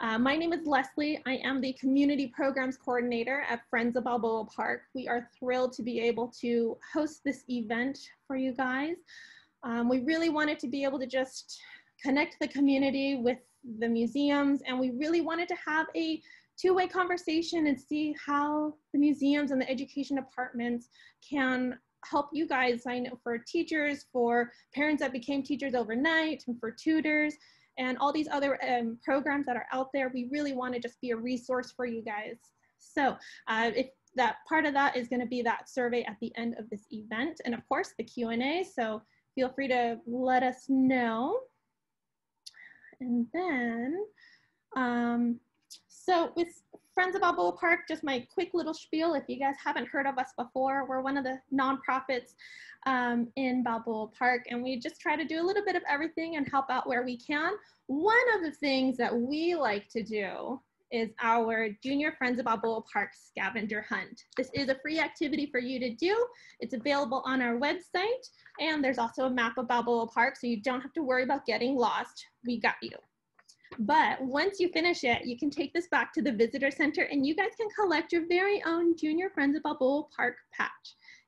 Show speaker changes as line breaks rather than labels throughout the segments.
My name is Leslie. I am the Community Programs Coordinator at Friends of Balboa Park. We are thrilled to be able to host this event for you guys. We really wanted to be able to just connect the community with the museums, and we really wanted to have a two-way conversation and see how the museums and the education departments can help you guys. I know for teachers, for parents that became teachers overnight, and for tutors, and all these other programs that are out there. We really want to just be a resource for you guys. So if that part of that is going to be that survey at the end of this event, and of course the Q&A, so feel free to let us know. And then, so with Friends of Balboa Park, just my quick little spiel. If you guys haven't heard of us before, we're one of the nonprofits in Balboa Park, and we just try to do a little bit of everything and help out where we can. One of the things that we like to do is our Junior Friends of Balboa Park scavenger hunt. This is a free activity for you to do. It's available on our website, and there's also a map of Balboa Park, so you don't have to worry about getting lost. We got you. But once you finish it, you can take this back to the visitor center and you guys can collect your very own Junior Friends of Balboa Park patch.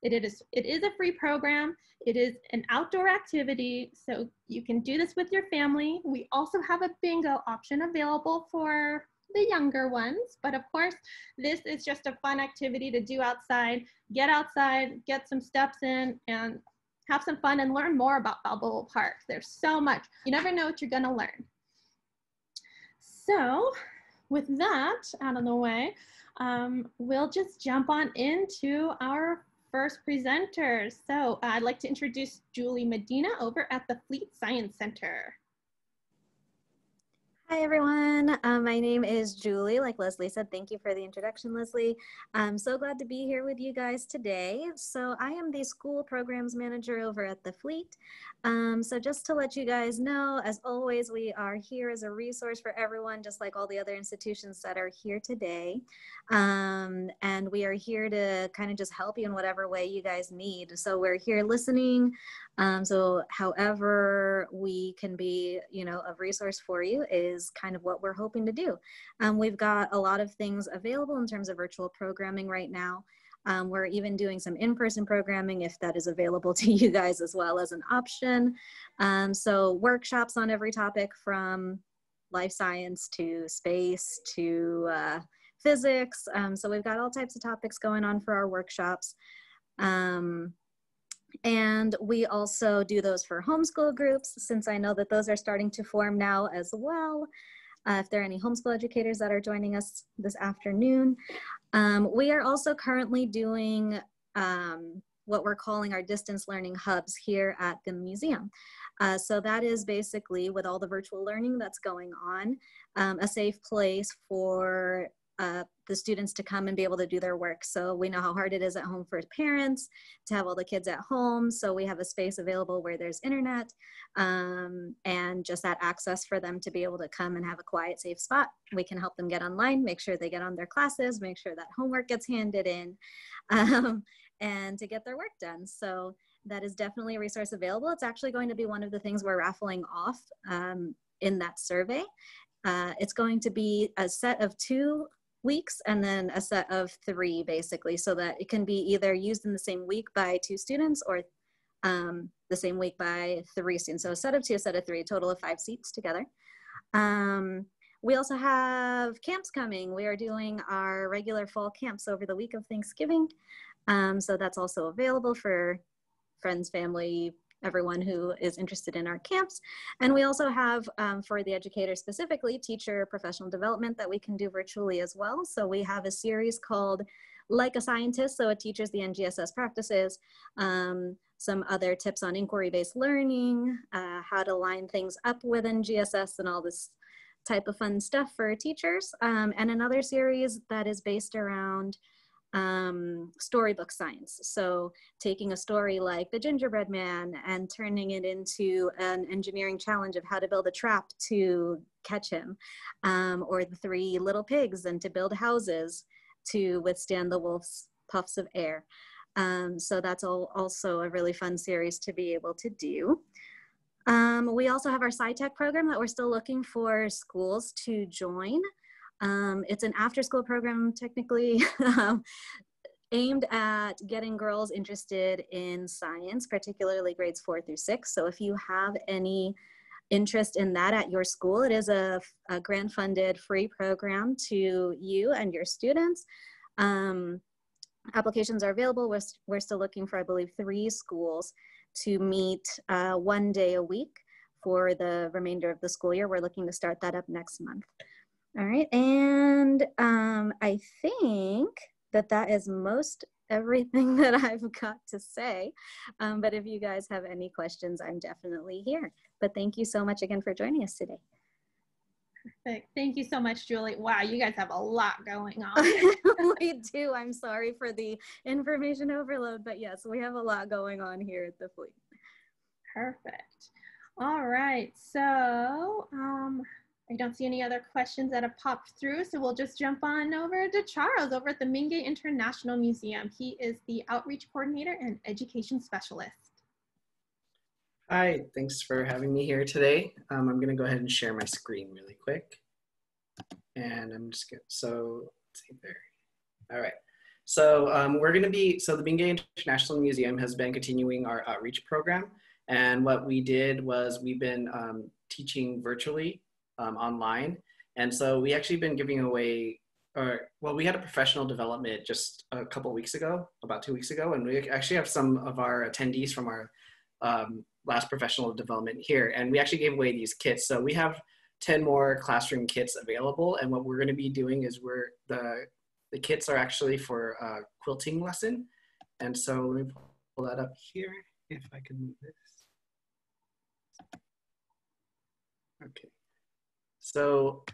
It is a free program. It is an outdoor activity, so you can do this with your family. We also have a bingo option available for the younger ones, but of course, this is just a fun activity to do outside, get some steps in, and have some fun and learn more about Balboa Park. There's so much. You never know what you're gonna learn. So with that out of the way, we'll just jump on into our first presenter. So I'd like to introduce Julie Medina over at the Fleet Science Center.
Hi, everyone. My name is Julie. Like Leslie said, thank you for the introduction, Leslie. I'm so glad to be here with you guys today. So I am the school programs manager over at the Fleet. So just to let you guys know, as always, we are here as a resource for everyone, just like all the other institutions that are here today. And we are here to kind of just help you in whatever way you guys need. So we're here listening. So however we can be, a resource for you is kind of what we're hoping to do. We've got a lot of things available in terms of virtual programming right now. We're even doing some in-person programming if that is available to you guys as well as an option. So workshops on every topic from life science to space to physics. So we've got all types of topics going on for our workshops. And we also do those for homeschool groups, since I know that those are starting to form now as well. If there are any homeschool educators that are joining us this afternoon. We are also currently doing what we're calling our distance learning hubs here at the museum. So that is basically, with all the virtual learning that's going on, a safe place for the students to come and be able to do their work. So we know how hard it is at home for parents to have all the kids at home. So we have a space available where there's internet and just that access for them to be able to come and have a quiet, safe spot. We can help them get online, make sure they get on their classes, make sure that homework gets handed in, and to get their work done. So that is definitely a resource available. It's actually going to be one of the things we're raffling off in that survey. It's going to be a set of 2 weeks and then a set of 3, basically, so that it can be either used in the same week by 2 students or the same week by 3 students. So a set of 2, a set of 3, a total of 5 seats together. We also have camps coming. We are doing our regular fall camps over the week of Thanksgiving. So that's also available for friends, family, everyone who is interested in our camps. And we also have, for the educator specifically, teacher professional development that we can do virtually as well. So we have a series called Like a Scientist, so it teaches the NGSS practices, some other tips on inquiry-based learning, how to line things up with NGSS and all this type of fun stuff for teachers. And another series that is based around storybook science. So taking a story like The Gingerbread Man and turning it into an engineering challenge of how to build a trap to catch him, or The Three Little Pigs and to build houses to withstand the wolf's puffs of air. So that's also a really fun series to be able to do. We also have our SciTech program that we're still looking for schools to join. It's an after-school program, technically, aimed at getting girls interested in science, particularly grades 4 through 6. So if you have any interest in that at your school, it is a grant-funded free program to you and your students. Applications are available. We're still looking for, I believe, 3 schools to meet 1 day a week for the remainder of the school year. We're looking to start that up next month. All right, and I think that is most everything that I've got to say. But if you guys have any questions, I'm definitely here. But thank you so much again for joining us today.
Perfect. Thank you so much, Julie. Wow, you guys have a lot going on.
We do. I'm sorry for the information overload, but yes, we have a lot going on here at the fleet.
Perfect. All right, so I don't see any other questions that have popped through, so we'll just jump on over to Charles over at the Mingay International Museum. He is the Outreach Coordinator and Education Specialist.
Hi, thanks for having me here today. I'm going to go ahead and share my screen really quick. And I'm just going to, so let's see there. All right. So the Mingay International Museum has been continuing our outreach program. And what we did was we've been teaching virtually online. And so we actually been giving away, we had a professional development just a couple weeks ago, about 2 weeks ago. And we actually have some of our attendees from our last professional development here. And we actually gave away these kits. So we have 10 more classroom kits available. And what we're going to be doing is the kits are actually for a quilting lesson. And so let me pull that up here if I can move this. Okay. So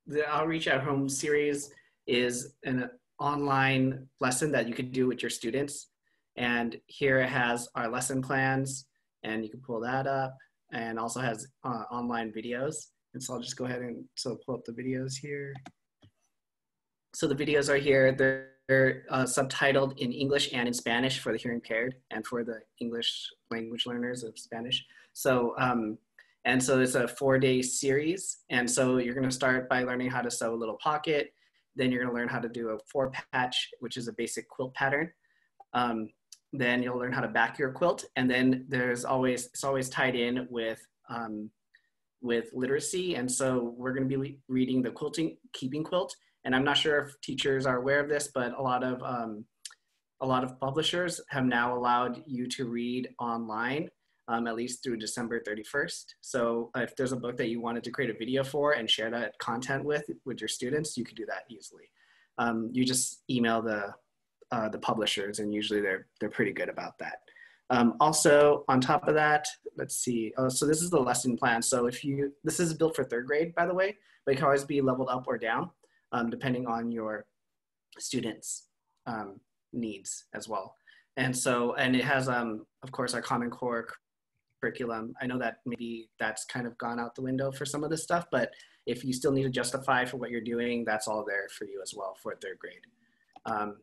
the Outreach at Home series is an online lesson that you could do with your students. And here it has our lesson plans, and you can pull that up, and also has online videos. And so I'll just go ahead and pull up the videos here. So the videos are here. They're subtitled in English and in Spanish for the hearing impaired and for the English language learners of Spanish. So, and so it's a 4-day series. And so you're going to start by learning how to sew a little pocket. Then you're going to learn how to do a 4-patch, which is a basic quilt pattern. Then you'll learn how to back your quilt. And then it's always tied in with literacy. And so we're going to be reading the Keeping Quilt. And I'm not sure if teachers are aware of this, but a lot of publishers have now allowed you to read online, at least through December 31st. So if there's a book that you wanted to create a video for and share that content with your students, you could do that easily. You just email the publishers, and usually they're pretty good about that. Also, on top of that, let's see. So this is the lesson plan. So this is built for 3rd grade, by the way, but it can always be leveled up or down, depending on your students' needs as well. And it has, of course, our Common Core curriculum. I know that maybe that's kind of gone out the window for some of this stuff, but if you still need to justify for what you're doing, that's all there for you as well for 3rd grade.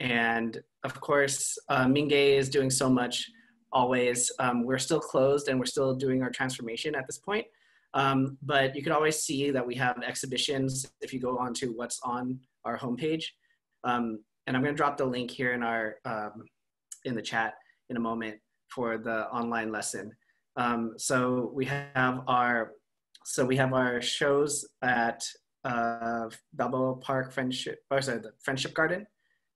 And of course, Mingay is doing so much always. We're still closed and we're still doing our transformation at this point. But you can always see that we have exhibitions if you go on to what's on our homepage. And I'm going to drop the link here in the chat in a moment for the online lesson. So we have our shows at Balboa Park the Friendship Garden.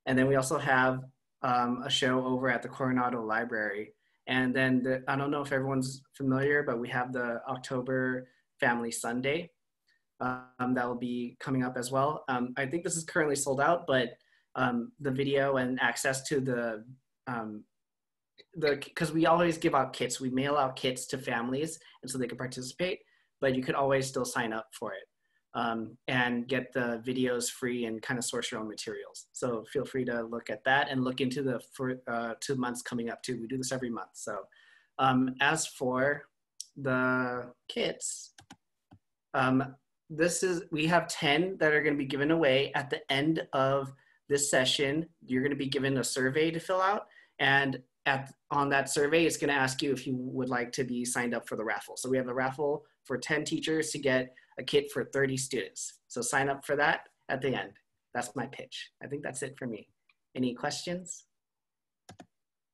And then we also have a show over at the Coronado Library. And then I don't know if everyone's familiar, but we have the October Family Sunday that will be coming up as well. I think this is currently sold out, but the video and access to because we always give out kits. We mail out kits to families, and so they can participate, but you could always still sign up for it. And get the videos free and kind of source your own materials. So feel free to look at that and look into the 2 months coming up too. We do this every month. So as for the kits, we have 10 that are going to be given away at the end of this session. You're going to be given a survey to fill out. And on that survey, it's going to ask you if you would like to be signed up for the raffle. So we have a raffle for 10 teachers to get a kit for 30 students. So sign up for that at the end. That's my pitch. I think that's it for me. Any questions?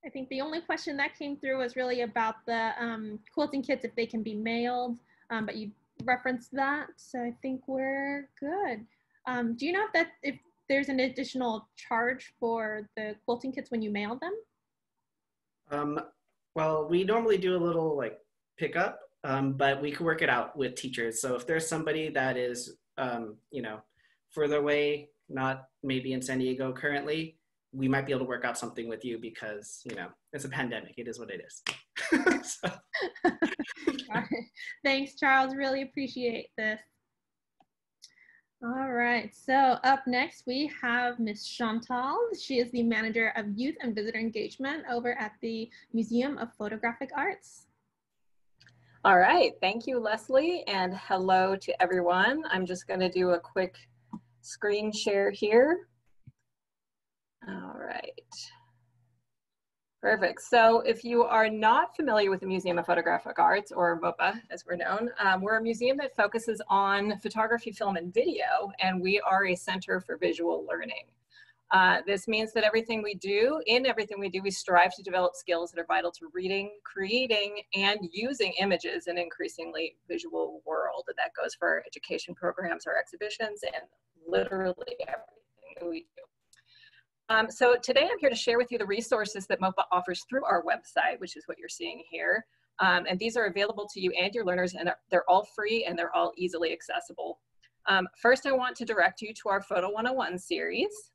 I think the only question that came through was really about the quilting kits, if they can be mailed, but you referenced that. So I think we're good. Do you know if there's an additional charge for the quilting kits when you mail them?
Well, we normally do a little like pickup, but we can work it out with teachers. So if there's somebody that is, you know, further away, not maybe in San Diego currently, we might be able to work out something with you because, you know, it's a pandemic. It is what it is. So.
Thanks, Charles. Really appreciate this. All right, so up next we have Miss Chantal. She is the Manager of Youth and Visitor Engagement over at the Museum of Photographic Arts.
All right, thank you, Leslie, and hello to everyone. I'm just going to do a quick screen share here. All right. Perfect. So if you are not familiar with the Museum of Photographic Arts, or MOPA as we're known, we're a museum that focuses on photography, film, and video, and we are a center for visual learning. This means that everything we do, we strive to develop skills that are vital to reading, creating, and using images in an increasingly visual world. And that goes for our education programs, our exhibitions, and literally everything that we do. So today I'm here to share with you the resources that MOPA offers through our website, which is what you're seeing here. And these are available to you and your learners, and they're all free and they're all easily accessible. First, I want to direct you to our Photo 101 series.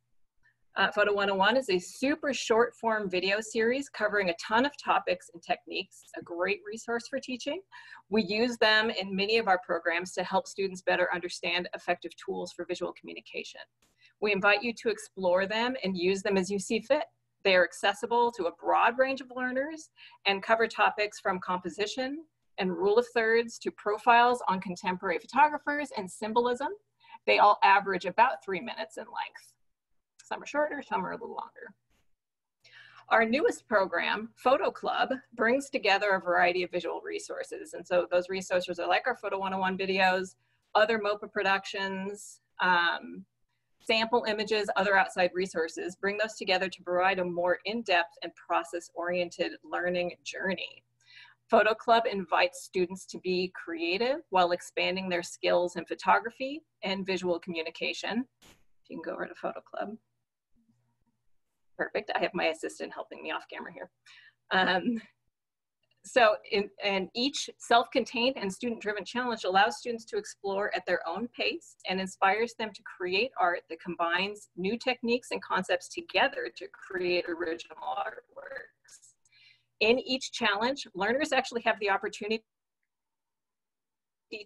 Photo 101 is a super short form video series covering a ton of topics and techniques, a great resource for teaching. We use them in many of our programs to help students better understand effective tools for visual communication. We invite you to explore them and use them as you see fit. They are accessible to a broad range of learners and cover topics from composition and rule of thirds to profiles on contemporary photographers and symbolism. They all average about 3 minutes in length. Some are shorter, some are a little longer. Our newest program, Photo Club, brings together a variety of visual resources. And so those resources are like our Photo 101 videos, other MOPA productions, sample images, other outside resources, bring those together to provide a more in-depth and process-oriented learning journey. Photo Club invites students to be creative while expanding their skills in photography and visual communication. You can go over to Photo Club. Perfect, I have my assistant helping me off camera here. And each self-contained and student-driven challenge allows students to explore at their own pace and inspires them to create art that combines new techniques and concepts together to create original artworks. In each challenge, learners actually have the opportunity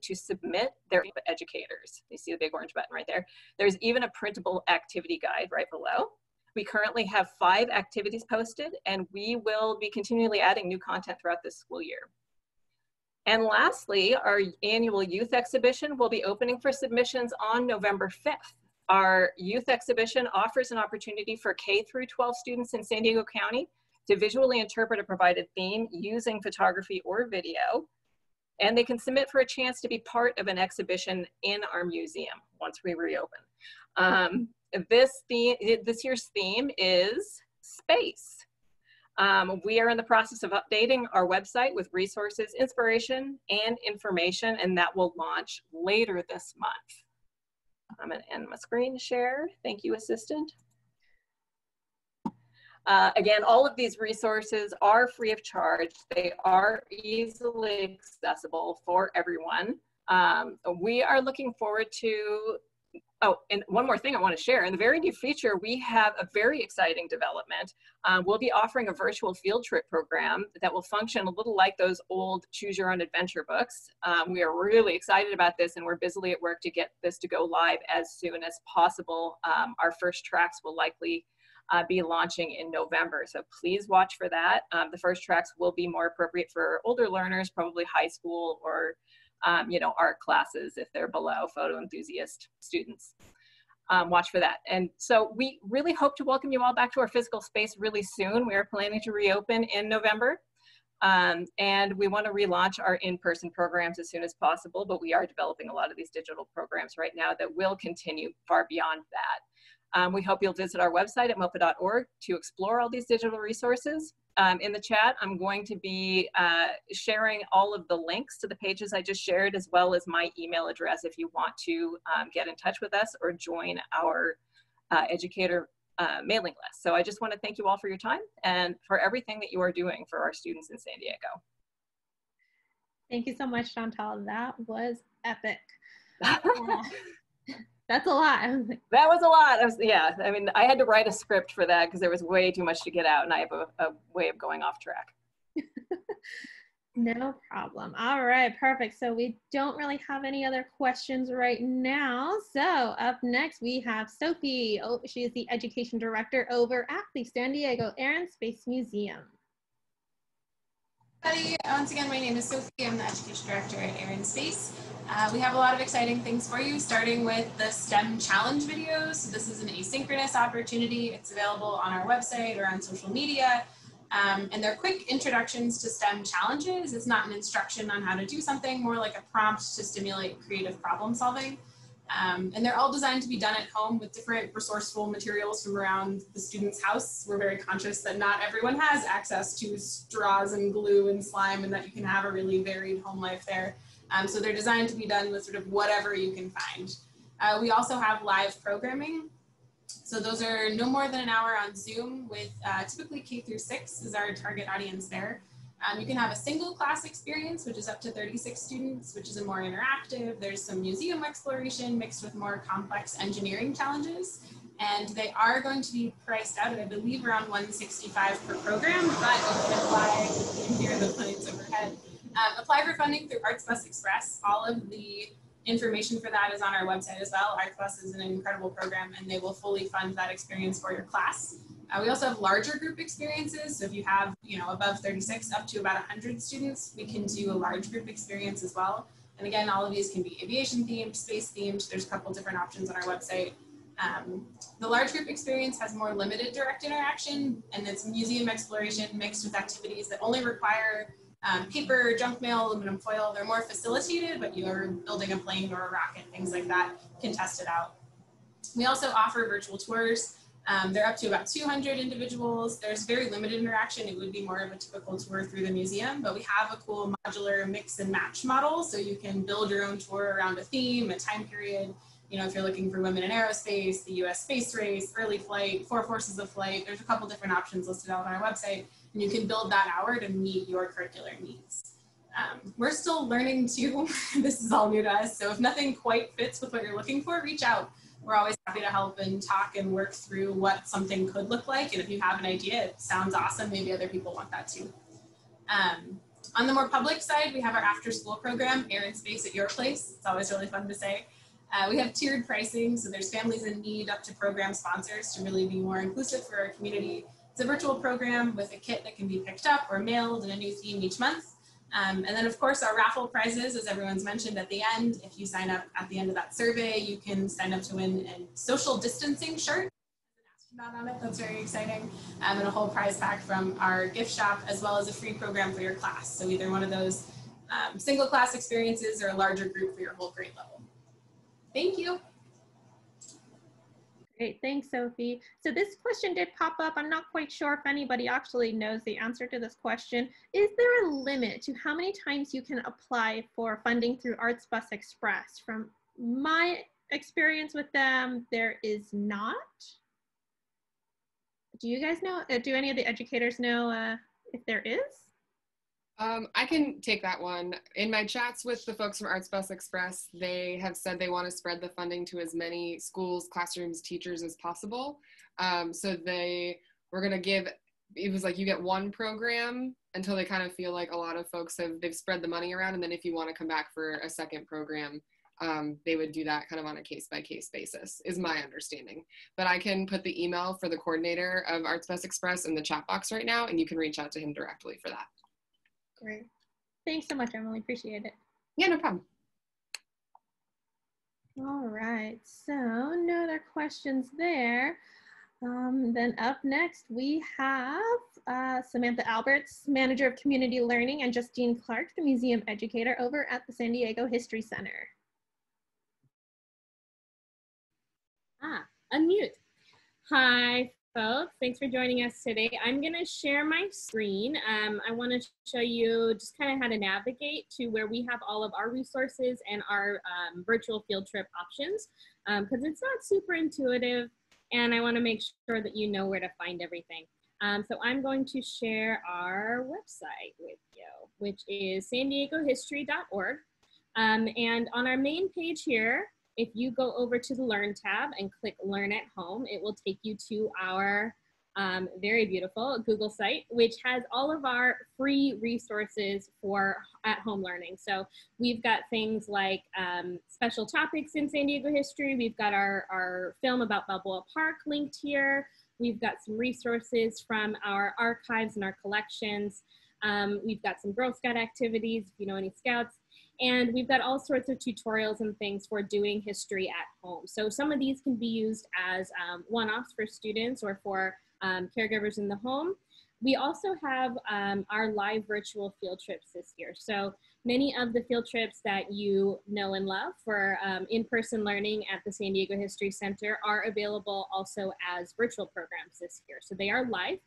to submit their educators. You see the big orange button right there. There's even a printable activity guide right below. We currently have 5 activities posted, and we will be continually adding new content throughout this school year. And lastly, our annual youth exhibition will be opening for submissions on November 5th. Our youth exhibition offers an opportunity for K through 12 students in San Diego County to visually interpret a provided theme using photography or video. And they can submit for a chance to be part of an exhibition in our museum once we reopen. This year's theme is space. We are in the process of updating our website with resources, inspiration, and information, and that will launch later this month. I'm gonna end my screen share. Thank you, assistant. Again, all of these resources are free of charge. They are easily accessible for everyone. We are looking forward to, oh, and one more thing I want to share. In the very near future, we have a very exciting development. We'll be offering a virtual field trip program that will function a little like those old Choose Your Own Adventure books. We are really excited about this, and we're busily at work to get this to go live as soon as possible. Our first tracks will likely be launching in November, so please watch for that. The first tracks will be more appropriate for older learners, probably high school or you know, art classes if they're below photo enthusiast students. watch for that. And so we really hope to welcome you all back to our physical space really soon. We are planning to reopen in November. And we want to relaunch our in-person programs as soon as possible, but we are developing a lot of these digital programs right now that will continue far beyond that. We hope you'll visit our website at mopa.org to explore all these digital resources. In the chat, I'm going to be sharing all of the links to the pages I just shared, as well as my email address if you want to get in touch with us or join our Educator mailing list. So I just want to thank you all for your time and for everything that you are doing for our students in San Diego.
Thank you so much, Chantal. That was epic. That's a lot.
That was a lot. Yeah, I mean, I had to write a script for that because there was way too much to get out, and I have a way of going off track.
No problem. All right, perfect. So we don't really have any other questions right now. So up next we have Sophie. Oh, she is the Education Director over at the San Diego Air and Space Museum.
Once again, my name is Sophie. I'm the Education Director at Air and Space. We have a lot of exciting things for you, starting with the STEM Challenge videos. So this is an asynchronous opportunity. It's available on our website or on social media. And they're quick introductions to STEM challenges. It's not an instruction on how to do something, more like a prompt to stimulate creative problem solving. And they're all designed to be done at home with different resourceful materials from around the student's house. We're very conscious that not everyone has access to straws and glue and slime, and that you can have a really varied home life there. So they're designed to be done with sort of whatever you can find. We also have live programming. So those are no more than an hour on Zoom with typically K through 6 is our target audience there. You can have a single class experience, which is up to 36 students, which is a more interactive. There's some museum exploration mixed with more complex engineering challenges. And they are going to be priced out at, I believe, around $165 per program, but you can apply, you can hear the planes overhead. Apply for funding through ArtsBus Express. All of the information for that is on our website as well. ArtsBus is an incredible program, and they will fully fund that experience for your class. We also have larger group experiences. So if you have, above 36 up to about 100 students, we can do a large group experience as well. And again, all of these can be aviation themed, space themed. There's a couple different options on our website. The large group experience has more limited direct interaction, and it's museum exploration mixed with activities that only require paper, junk mail, aluminum foil. They're more facilitated, but you're building a plane or a rocket, things like that, can test it out. We also offer virtual tours. They're up to about 200 individuals. There's very limited interaction. It would be more of a typical tour through the museum, but we have a cool modular mix and match model. So you can build your own tour around a theme, a time period. If you're looking for women in aerospace, the US space race, early flight, 4 forces of flight, there's a couple different options listed out on our website, and you can build that hour to meet your curricular needs. We're still learning too. This is all new to us. So if nothing quite fits with what you're looking for, reach out. We're always happy to help and talk and work through what something could look like. And if you have an idea, it sounds awesome, maybe other people want that too. On the more public side, we have our after school program, Air and Space at Your Place. It's always really fun to say. We have tiered pricing, so there's families in need up to program sponsors to really be more inclusive for our community. It's a virtual program with a kit that can be picked up or mailed and a new theme each month. And then of course our raffle prizes, as everyone's mentioned at the end. If you sign up at the end of that survey, you can sign up to win a social distancing shirt with an astronaut on it. That's very exciting. And a whole prize pack from our gift shop, as well as a free program for your class. So either one of those single class experiences or a larger group for your whole grade level. Thank you.
Great, thanks, Sophie. So this question did pop up. I'm not quite sure if anybody actually knows the answer to this question. Is there a limit to how many times you can apply for funding through ArtsBus Express? From my experience with them, there is not. Do you guys know, do any of the educators know if there is?
I can take that one. In my chats with the folks from ArtsBus Express, they have said they want to spread the funding to as many schools, classrooms, teachers as possible. So they were going to give, it was like you get one program until they kind of feel like a lot of folks they've spread the money around. And then if you want to come back for a second program, they would do that kind of on a case-by-case basis, is my understanding. But I can put the email for the coordinator of ArtsBus Express in the chat box right now, and you can reach out to him directly for that.
Great. Thanks so much, Emily. Appreciate it.
Yeah, no problem.
All right, so no other questions there. Then up next, we have Samantha Alberts, Manager of Community Learning, and Justine Clark, the Museum Educator over at the San Diego History Center.
Unmute. Hi, folks. Thanks for joining us today. I'm going to share my screen. I want to show you just kind of how to navigate to where we have all of our resources and our virtual field trip options, because it's not super intuitive, and I want to make sure that you know where to find everything. So I'm going to share our website with you, which is sandiegohistory.org. And on our main page here, if you go over to the Learn tab and click Learn at Home, it will take you to our very beautiful Google site, which has all of our free resources for at-home learning. So we've got things like special topics in San Diego history. We've got our film about Balboa Park linked here. We've got some resources from our archives and our collections. We've got some Girl Scout activities, if you know any Scouts. And we've got all sorts of tutorials and things for doing history at home. So some of these can be used as one-offs for students or for caregivers in the home. We also have our live virtual field trips this year. So many of the field trips that you know and love for in-person learning at the San Diego History Center are available also as virtual programs this year. So they are live.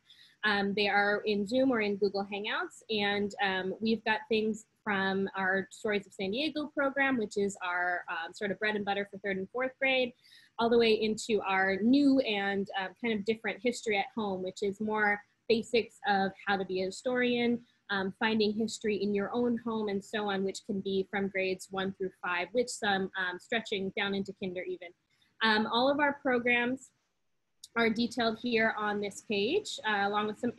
They are in Zoom or in Google Hangouts, and we've got things from our Stories of San Diego program, which is our sort of bread and butter for 3rd and 4th grade, all the way into our new and kind of different history at home, which is more basics of how to be a historian, finding history in your own home, and so on, which can be from grades 1 through 5, with some stretching down into kinder even. All of our programs are detailed here on this page, along with some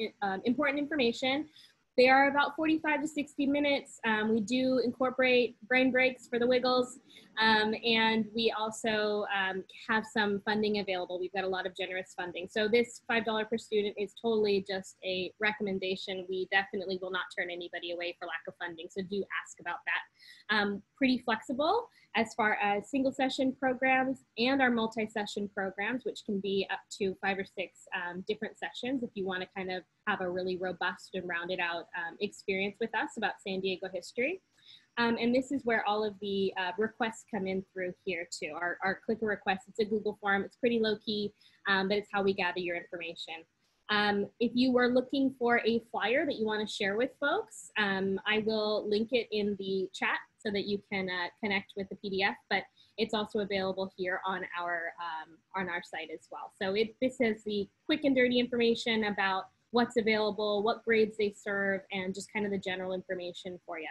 important information. They are about 45 to 60 minutes. We do incorporate brain breaks for the wiggles, and we also have some funding available. We've got a lot of generous funding. So this $5 per student is totally just a recommendation. We definitely will not turn anybody away for lack of funding, so do ask about that. Pretty flexible as far as single session programs and our multi-session programs, which can be up to 5 or 6 different sessions if you want to kind of have a really robust and rounded out experience with us about San Diego history. And this is where all of the requests come in through here too. Our clicker request, it's a Google form, it's pretty low key, but it's how we gather your information. If you were looking for a flyer that you want to share with folks, I will link it in the chat so that you can connect with the PDF, but it's also available here on our site as well. So this is the quick and dirty information about what's available, what grades they serve, and just kind of the general information for you.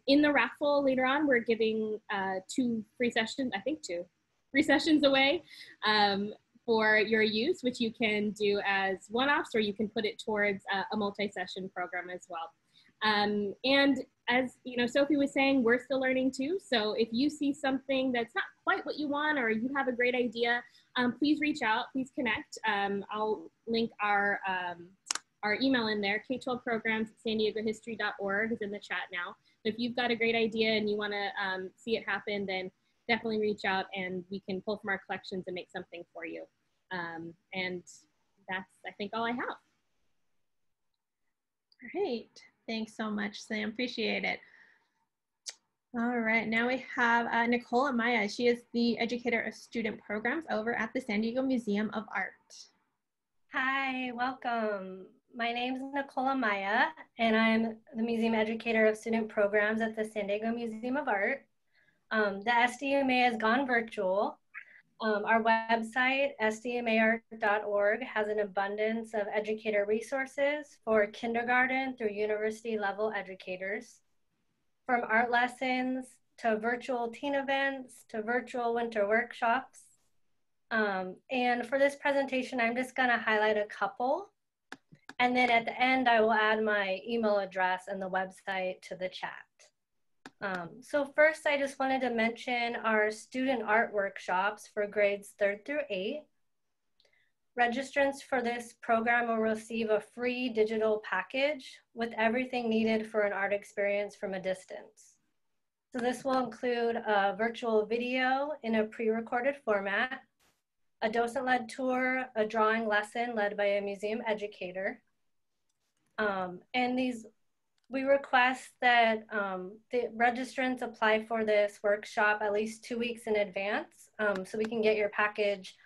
In the raffle later on, we're giving 2 free sessions, I think 2 free sessions away for your use, which you can do as one-offs, or you can put it towards a multi-session program as well. And as you know, Sophie was saying, we're still learning too. So if you see something that's not quite what you want, or you have a great idea, please reach out, please connect. I'll link our email in there, K-12 programs at sandiegohistory.org is in the chat now. So if you've got a great idea and you wanna see it happen, then definitely reach out and we can pull from our collections and make something for you. And that's, I think, all I have.
Great. Thanks so much, Sam. Appreciate it. All right, now we have Nicole Amaya. She is the Educator of Student Programs over at the San Diego Museum of Art.
Hi, welcome. My name is Nicole Amaya, and I'm the Museum Educator of Student Programs at the San Diego Museum of Art. The SDMA has gone virtual. Our website, sdmaart.org, has an abundance of educator resources for kindergarten through university level educators. From art lessons to virtual teen events to virtual winter workshops. And for this presentation, I'm just gonna highlight a couple. And then at the end, I will add my email address and the website to the chat. So first, I just wanted to mention our student art workshops for grades 3rd through 8. Registrants for this program will receive a free digital package with everything needed for an art experience from a distance. So this will include a virtual video in a pre-recorded format, a docent-led tour, a drawing lesson led by a museum educator. And we request that the registrants apply for this workshop at least 2 weeks in advance so we can get your package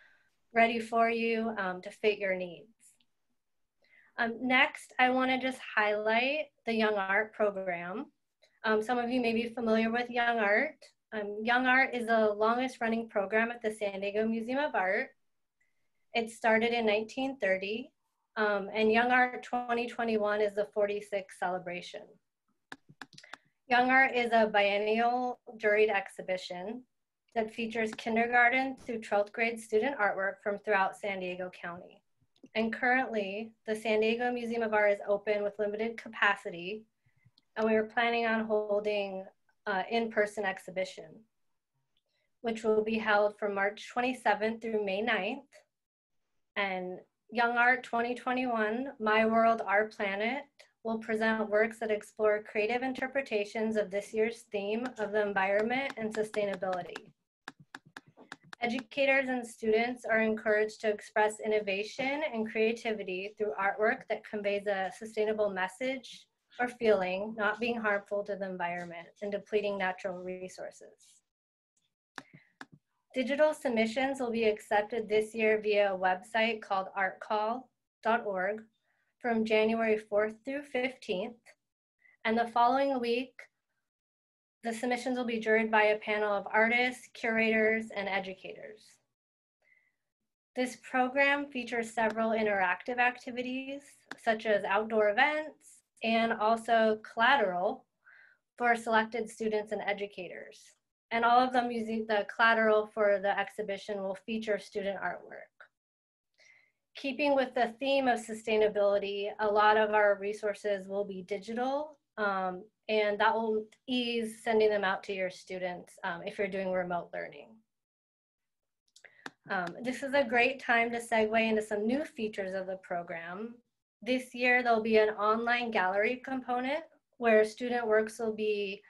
ready for you to fit your needs. Next, I want to just highlight the Young Art program. Some of you may be familiar with Young Art. Young Art is the longest running program at the San Diego Museum of Art. It started in 1930, and Young Art 2021 is the 46th celebration. Young Art is a biennial juried exhibition that features kindergarten through 12th grade student artwork from throughout San Diego County. And currently, the San Diego Museum of Art is open with limited capacity, and we are planning on holding in-person exhibition, which will be held from March 27th through May 9th. And Young Art 2021, My World, Our Planet, will present works that explore creative interpretations of this year's theme of the environment and sustainability. Educators and students are encouraged to express innovation and creativity through artwork that conveys a sustainable message or feeling, not being harmful to the environment and depleting natural resources. Digital submissions will be accepted this year via a website called artcall.org from January 4th through 15th. And the following week, the submissions will be juried by a panel of artists, curators, and educators. This program features several interactive activities, such as outdoor events, and also collateral for selected students and educators. And all of them using the collateral for the exhibition will feature student artwork. Keeping with the theme of sustainability, a lot of our resources will be digital, and that will ease sending them out to your students if you're doing remote learning. This is a great time to segue into some new features of the program. This year, there'll be an online gallery component where student works will be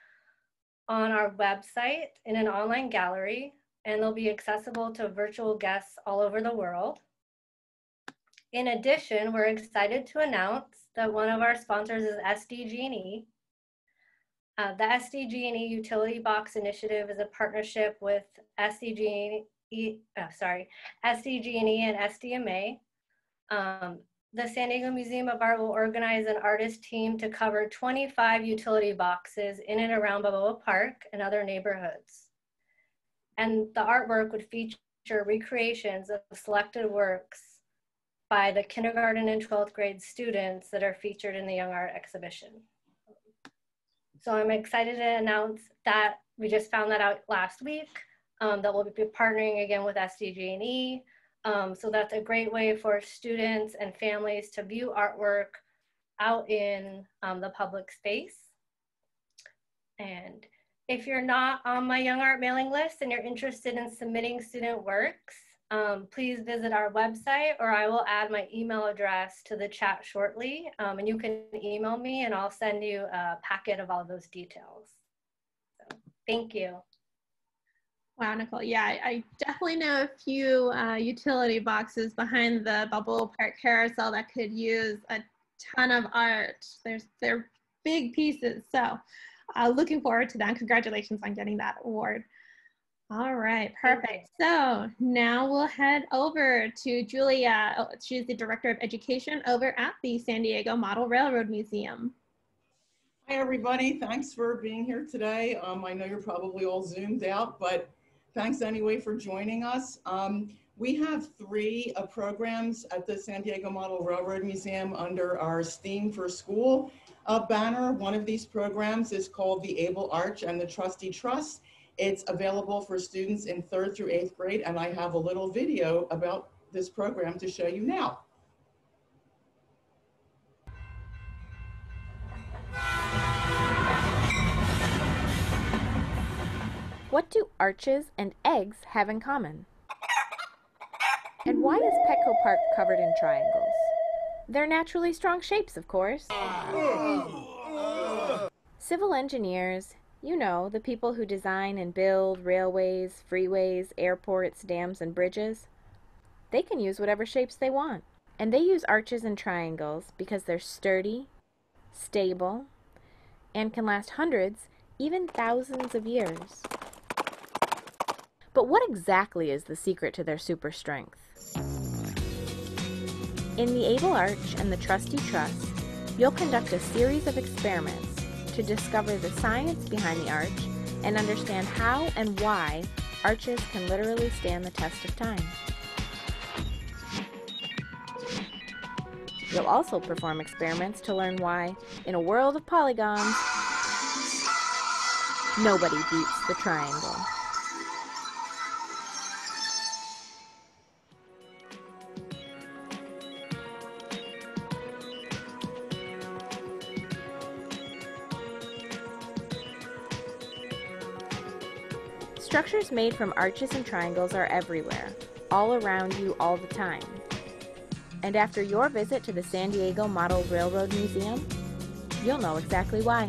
on our website in an online gallery, and they'll be accessible to virtual guests all over the world. In addition, we're excited to announce that one of our sponsors is SDG&E. The SDG&E Utility Box Initiative is a partnership with SDG&E and SDMA. The San Diego Museum of Art will organize an artist team to cover 25 utility boxes in and around Balboa Park and other neighborhoods. And the artwork would feature recreations of selected works by the kindergarten and 12th grade students that are featured in the Young Art exhibition. So I'm excited to announce that we just found that out last week, that we'll be partnering again with SDG&E. So that's a great way for students and families to view artwork out in the public space. And if you're not on my Young Art mailing list and you're interested in submitting student works, please visit our website, or I will add my email address to the chat shortly. And you can email me and I'll send you a packet of all those details. So, thank you.
Wow, Nicole. Yeah, I definitely know a few utility boxes behind the Balboa Park Carousel that could use a ton of art. They're big pieces. So looking forward to that. Congratulations on getting that award. All right, perfect. So now we'll head over to Julia. She's the Director of Education over at the San Diego Model Railroad Museum.
Hi, everybody. Thanks for being here today. I know you're probably all zoomed out, but thanks anyway for joining us. We have 3 programs at the San Diego Model Railroad Museum under our STEAM for School banner. One of these programs is called the Able Arch and the Trusty Trust. It's available for students in 3rd through 8th grade, and I have a little video about this program to show you now.
What do arches and eggs have in common? And why is Petco Park covered in triangles? They're naturally strong shapes, of course. Civil engineers, You know, the people who design and build railways, freeways, airports, dams, and bridges. They can use whatever shapes they want. And they use arches and triangles because they're sturdy, stable, and can last hundreds, even thousands of years. But what exactly is the secret to their super strength? In the Able Arch and the Trusty Truss, you'll conduct a series of experiments to discover the science behind the arch and understand how and why arches can literally stand the test of time. You'll also perform experiments to learn why, in a world of polygons, nobody beats the triangle. Structures made from arches and triangles are everywhere, all around you all the time. And after your visit to the San Diego Model Railroad Museum, you'll know exactly why.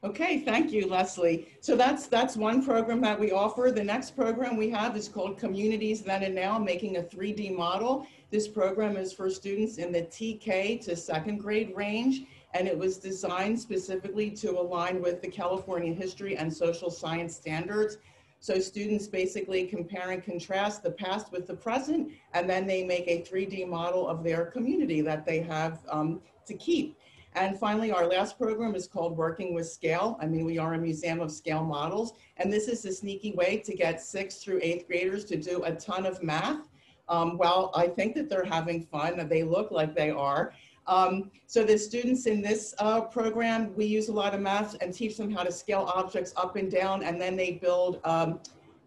Okay, thank you, Leslie. So that's one program that we offer. The next program we have is called Communities Then and Now, Making a 3D Model. This program is for students in the TK to second grade range, and it was designed specifically to align with the California history and social science standards. So students basically compare and contrast the past with the present, and then they make a 3D model of their community that they have to keep. And finally, our last program is called Working with Scale. I mean, we are a museum of scale models, and this is a sneaky way to get 6th through 8th graders to do a ton of math. Well, I think that they're having fun, and they look like they are. So the students in this program, we use a lot of math and teach them how to scale objects up and down, and then they build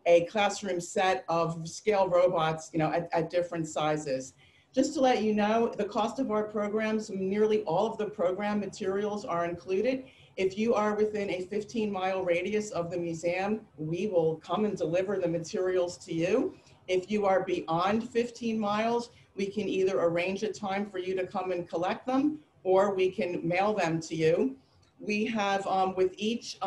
a classroom set of scale robots, at different sizes. Just to let you know, the cost of our programs, nearly all of the program materials are included. If you are within a 15-mile radius of the museum, we will come and deliver the materials to you. If you are beyond 15 miles, we can either arrange a time for you to come and collect them, or we can mail them to you. We have, with each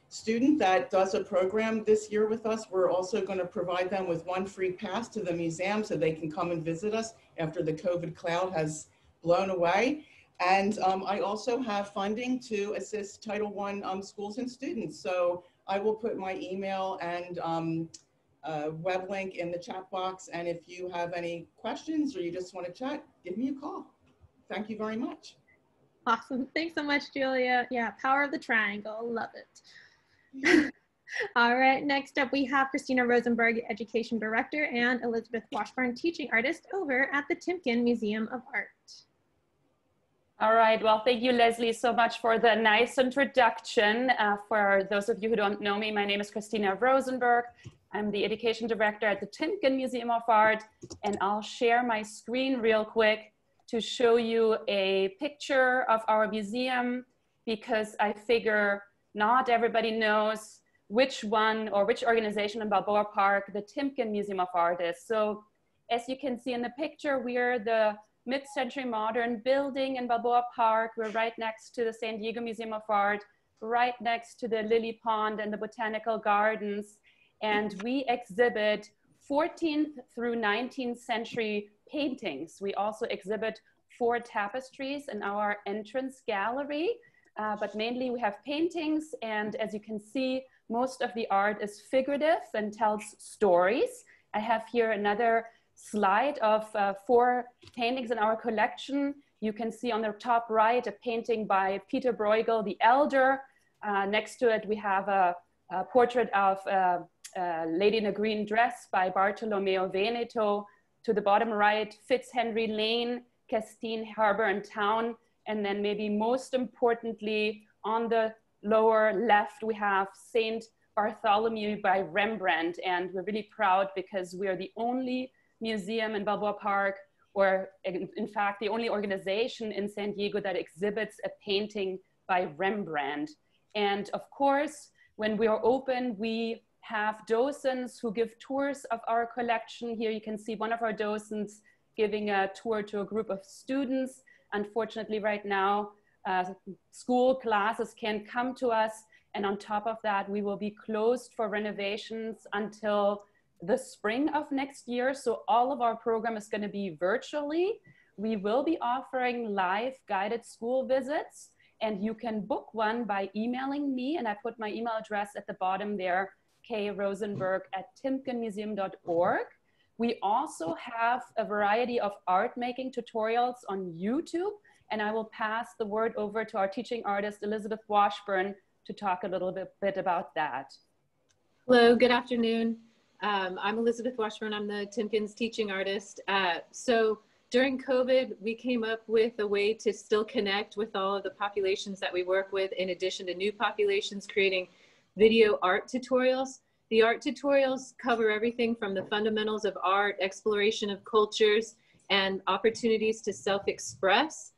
student that does a program this year with us, we're also going to provide them with one free pass to the museum so they can come and visit us after the COVID cloud has blown away. And I also have funding to assist Title I schools and students. So I will put my email and web link in the chat box. And if you have any questions or you just want to chat, give me a call. Thank you very much.
Awesome. Thanks so much, Julia. Yeah, power of the triangle. Love it. All right, next up we have Christina Rosenberg, Education Director, and Elizabeth Washburn, Teaching Artist over at the Timken Museum of Art.
All right, well, thank you, Leslie, so much for the nice introduction. For those of you who don't know me, my name is Christina Rosenberg. I'm the Education Director at the Timken Museum of Art, and I'll share my screen real quick to show you a picture of our museum, because I figure not everybody knows which one or which organization in Balboa Park the Timken Museum of Art is. So as you can see in the picture, we're the mid-century modern building in Balboa Park. We're right next to the San Diego Museum of Art, right next to the Lily Pond and the Botanical Gardens. And we exhibit 14th through 19th century paintings. We also exhibit 4 tapestries in our entrance gallery, but mainly we have paintings. And as you can see, most of the art is figurative and tells stories. I have here another slide of 4 paintings in our collection. You can see on the top right a painting by Peter Bruegel the Elder. Next to it we have a portrait of Lady in a Green Dress by Bartolomeo Veneto. To the bottom right, Fitzhenry Lane, Castine Harbor and Town. And then maybe most importantly, on the lower left, we have Saint Bartholomew by Rembrandt. And we're really proud because we are the only museum in Balboa Park, or in fact, the only organization in San Diego that exhibits a painting by Rembrandt. And of course, when we are open, we have docents who give tours of our collection. Here you can see one of our docents giving a tour to a group of students. Unfortunately, right now, school classes can't come to us. And on top of that, we will be closed for renovations until the spring of next year. So all of our program is going to be virtually. We will be offering live guided school visits, and you can book one by emailing me. And I put my email address at the bottom there, krosenberg@timkenmuseum.org. We also have a variety of art making tutorials on YouTube, and I will pass the word over to our teaching artist, Elizabeth Washburn, to talk a little bit about that.
Hello, good afternoon. I'm Elizabeth Washburn. I'm the Timken's teaching artist. So during COVID, we came up with a way to still connect with all of the populations that we work with, in addition to new populations, creating video art tutorials. The art tutorials cover everything from the fundamentals of art, exploration of cultures, and opportunities to self-express.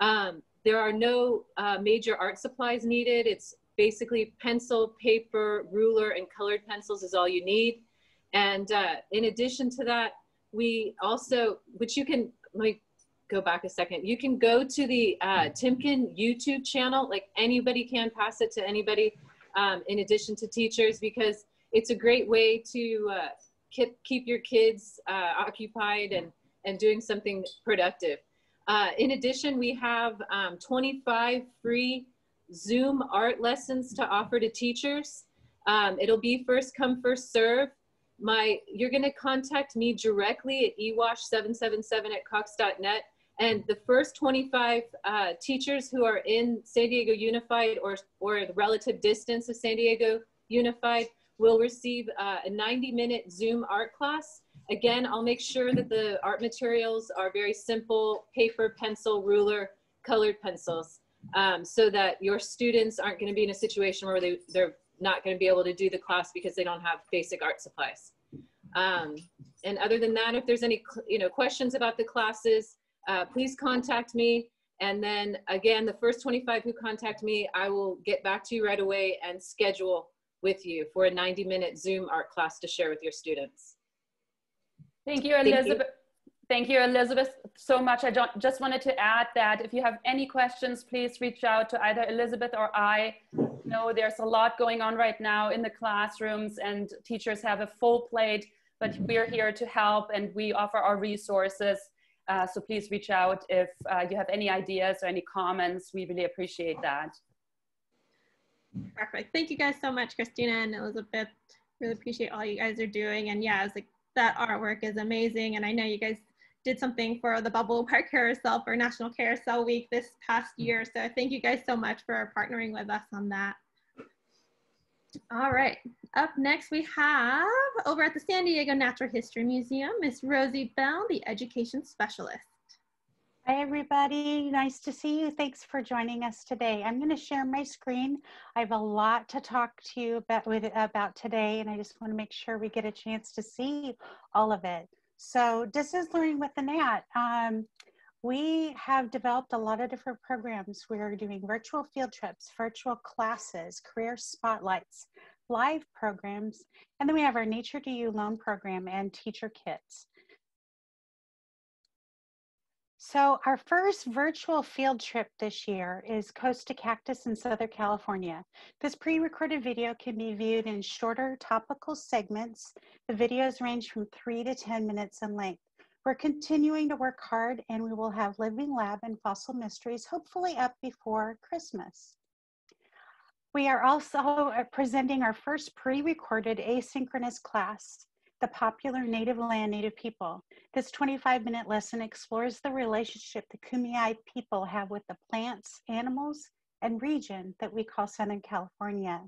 There are no major art supplies needed. It's basically pencil, paper, ruler, and colored pencils is all you need. And in addition to that, we also, which you can, let me go back a second. You can go to the Timken YouTube channel, like anybody can pass it to anybody in addition to teachers, because it's a great way to keep your kids occupied and doing something productive. In addition, we have 25 free Zoom art lessons to offer to teachers. It'll be first come, first serve. You're gonna contact me directly at ewash777@cox.net. And the first 25 teachers who are in San Diego Unified or the relative distance of San Diego Unified will receive a 90-minute Zoom art class. Again, I'll make sure that the art materials are very simple: paper, pencil, ruler, colored pencils, so that your students aren't going to be in a situation where they're not going to be able to do the class because they don't have basic art supplies. And other than that, if there's any questions about the classes, please contact me. And then again, the first 25 who contact me, I will get back to you right away and schedule with you for a 90-minute Zoom art class to share with your students.
Thank you, Elizabeth. Thank you, Elizabeth, so much. I just wanted to add that if you have any questions, please reach out to either Elizabeth or I. You know, there's a lot going on right now in the classrooms, and teachers have a full plate, but we're here to help, and we offer our resources. So please reach out if you have any ideas or any comments. We really appreciate that.
Perfect. Thank you guys so much, Christina and Elizabeth. Really appreciate all you guys are doing. And yeah, it's like that artwork is amazing. And I know you guys did something for the Balboa Park Carousel for National Carousel Week this past year. So thank you guys so much for partnering with us on that. All right, up next we have over at the San Diego Natural History Museum, Miss Rosie Bell, the Education Specialist.
Hi everybody, nice to see you. Thanks for joining us today. I'm going to share my screen. I have a lot to talk to you about today, and I just want to make sure we get a chance to see all of it. So this is Learning with the Nat. We have developed a lot of different programs. We are doing virtual field trips, virtual classes, career spotlights, live programs, and then we have our Nature to You loan program and teacher kits. So our first virtual field trip this year is Coast to Cactus in Southern California. This pre-recorded video can be viewed in shorter topical segments. The videos range from 3 to 10 minutes in length. We're continuing to work hard, and we will have Living Lab and Fossil Mysteries hopefully up before Christmas. We are also presenting our first pre-recorded asynchronous class, The Popular Native Land Native People. This 25-minute lesson explores the relationship the Kumeyaay people have with the plants, animals, and region that we call Southern California.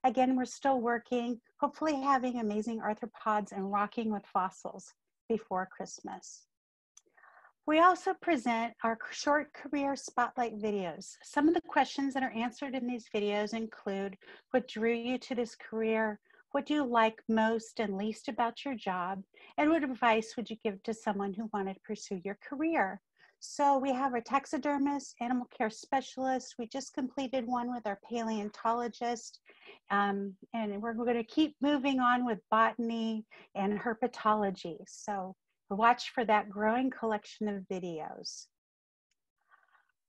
Again, we're still working, hopefully having amazing arthropods and rocking with fossils before Christmas. We also present our short career spotlight videos. Some of the questions that are answered in these videos include: what drew you to this career? What do you like most and least about your job? And what advice would you give to someone who wanted to pursue your career? So we have our taxidermist, animal care specialist. We just completed one with our paleontologist. And we're going to keep moving on with botany and herpetology. So watch for that growing collection of videos.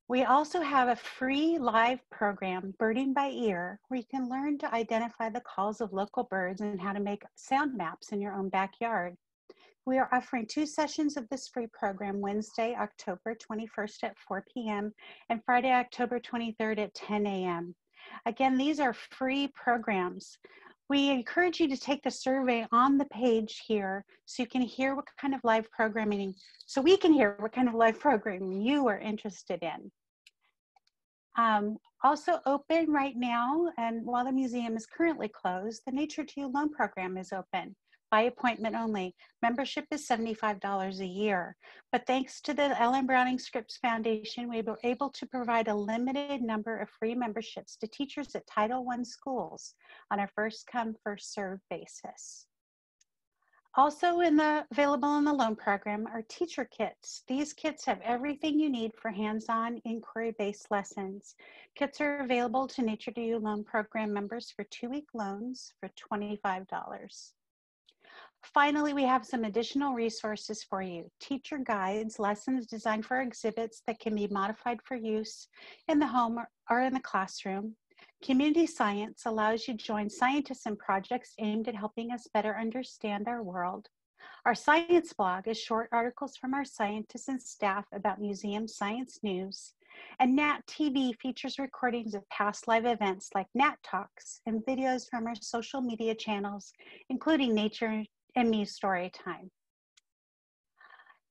We also have a free live program, Birding by Ear, where you can learn to identify the calls of local birds and how to make sound maps in your own backyard. We are offering 2 sessions of this free program, Wednesday, October 21st at 4 p.m. and Friday, October 23rd at 10 a.m. Again, these are free programs. We encourage you to take the survey on the page here so you can hear what kind of live programming, so we can hear what kind of live programming you are interested in. Also open right now, and while the museum is currently closed, the Nature to You loan program is open by appointment only. Membership is $75 a year, but thanks to the Ellen Browning Scripps Foundation, we were able to provide a limited number of free memberships to teachers at Title I schools on a first come, first served basis. Also available in the loan program are teacher kits. These kits have everything you need for hands-on inquiry-based lessons. Kits are available to Nature to You loan program members for 2-week loans for $25. Finally, we have some additional resources for you. Teacher guides, lessons designed for exhibits that can be modified for use in the home or in the classroom. Community science allows you to join scientists in projects aimed at helping us better understand our world. Our science blog is short articles from our scientists and staff about museum science news. And Nat TV features recordings of past live events like Nat Talks and videos from our social media channels, including Nature and Me Storytime.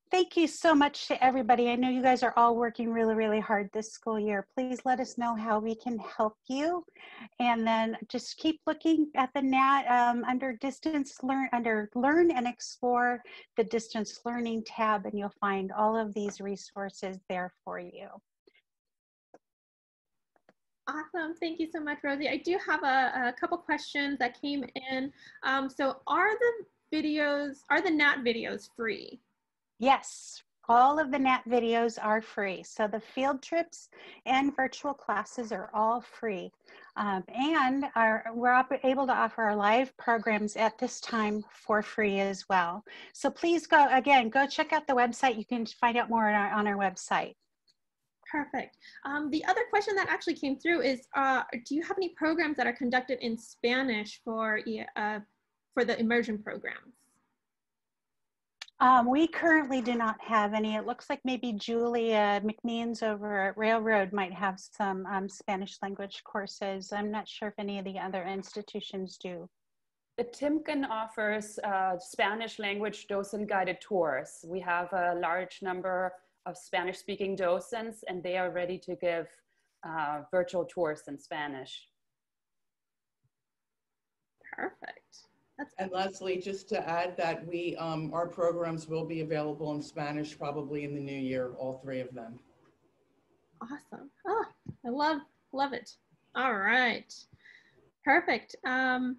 Thank you so much to everybody. I know you guys are all working really, really hard this school year. Please let us know how we can help you. And then just keep looking at the NAT under Learn and Explore, the Distance Learning tab, and you'll find all of these resources there for you.
Awesome. Thank you so much, Rosie. I do have a couple questions that came in. So are the NAT videos free?
Yes, all of the NAT videos are free. So the field trips and virtual classes are all free. And we're able to offer our live programs at this time for free as well. So please go check out the website. You can find out more on our website.
Perfect. The other question that actually came through is, do you have any programs that are conducted in Spanish for the immersion programs?
We currently do not have any. It looks like maybe Julia McMeans over at Railroad might have some Spanish language courses. I'm not sure if any of the other institutions do.
The Timken offers Spanish language docent guided tours. We have a large number of Spanish speaking docents, and they are ready to give virtual tours in Spanish.
Perfect.
And Leslie, just to add that our programs will be available in Spanish probably in the new year, all 3 of them.
Awesome. Oh, I love it. All right. Perfect. And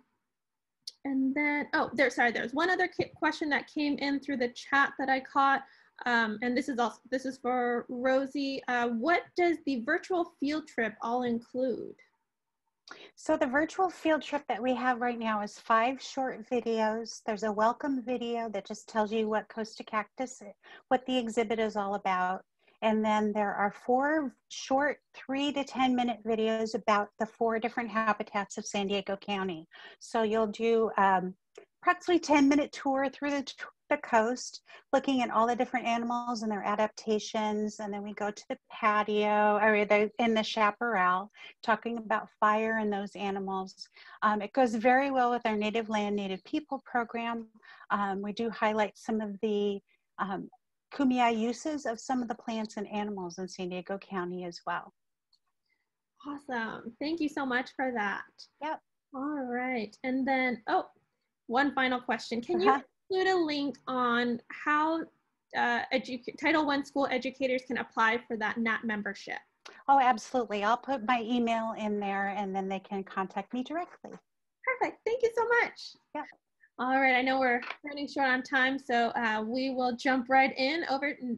then, there's one other question that came in through the chat that I caught. And this is for Rosie. What does the virtual field trip all include?
So the virtual field trip that we have right now is 5 short videos. There's a welcome video that just tells you what Costa Cactus, what the exhibit is all about. And then there are 4 short 3 to 10 minute videos about the 4 different habitats of San Diego County. So you'll do approximately 10-minute tour through the coast, looking at all the different animals and their adaptations. And then we go to the patio or in the chaparral, talking about fire and those animals. It goes very well with our Native Land, Native People program. We do highlight some of the Kumeyaay uses of some of the plants and animals in San Diego County as well.
Awesome. Thank you so much for that.
Yep.
All right. And then, one final question. Can you include a link on how Title I school educators can apply for that NAT membership?
Oh, absolutely. I'll put my email in there and then they can contact me directly.
Perfect. Thank you so much.
Yeah.
All right, I know we're running short on time, so we will jump right in.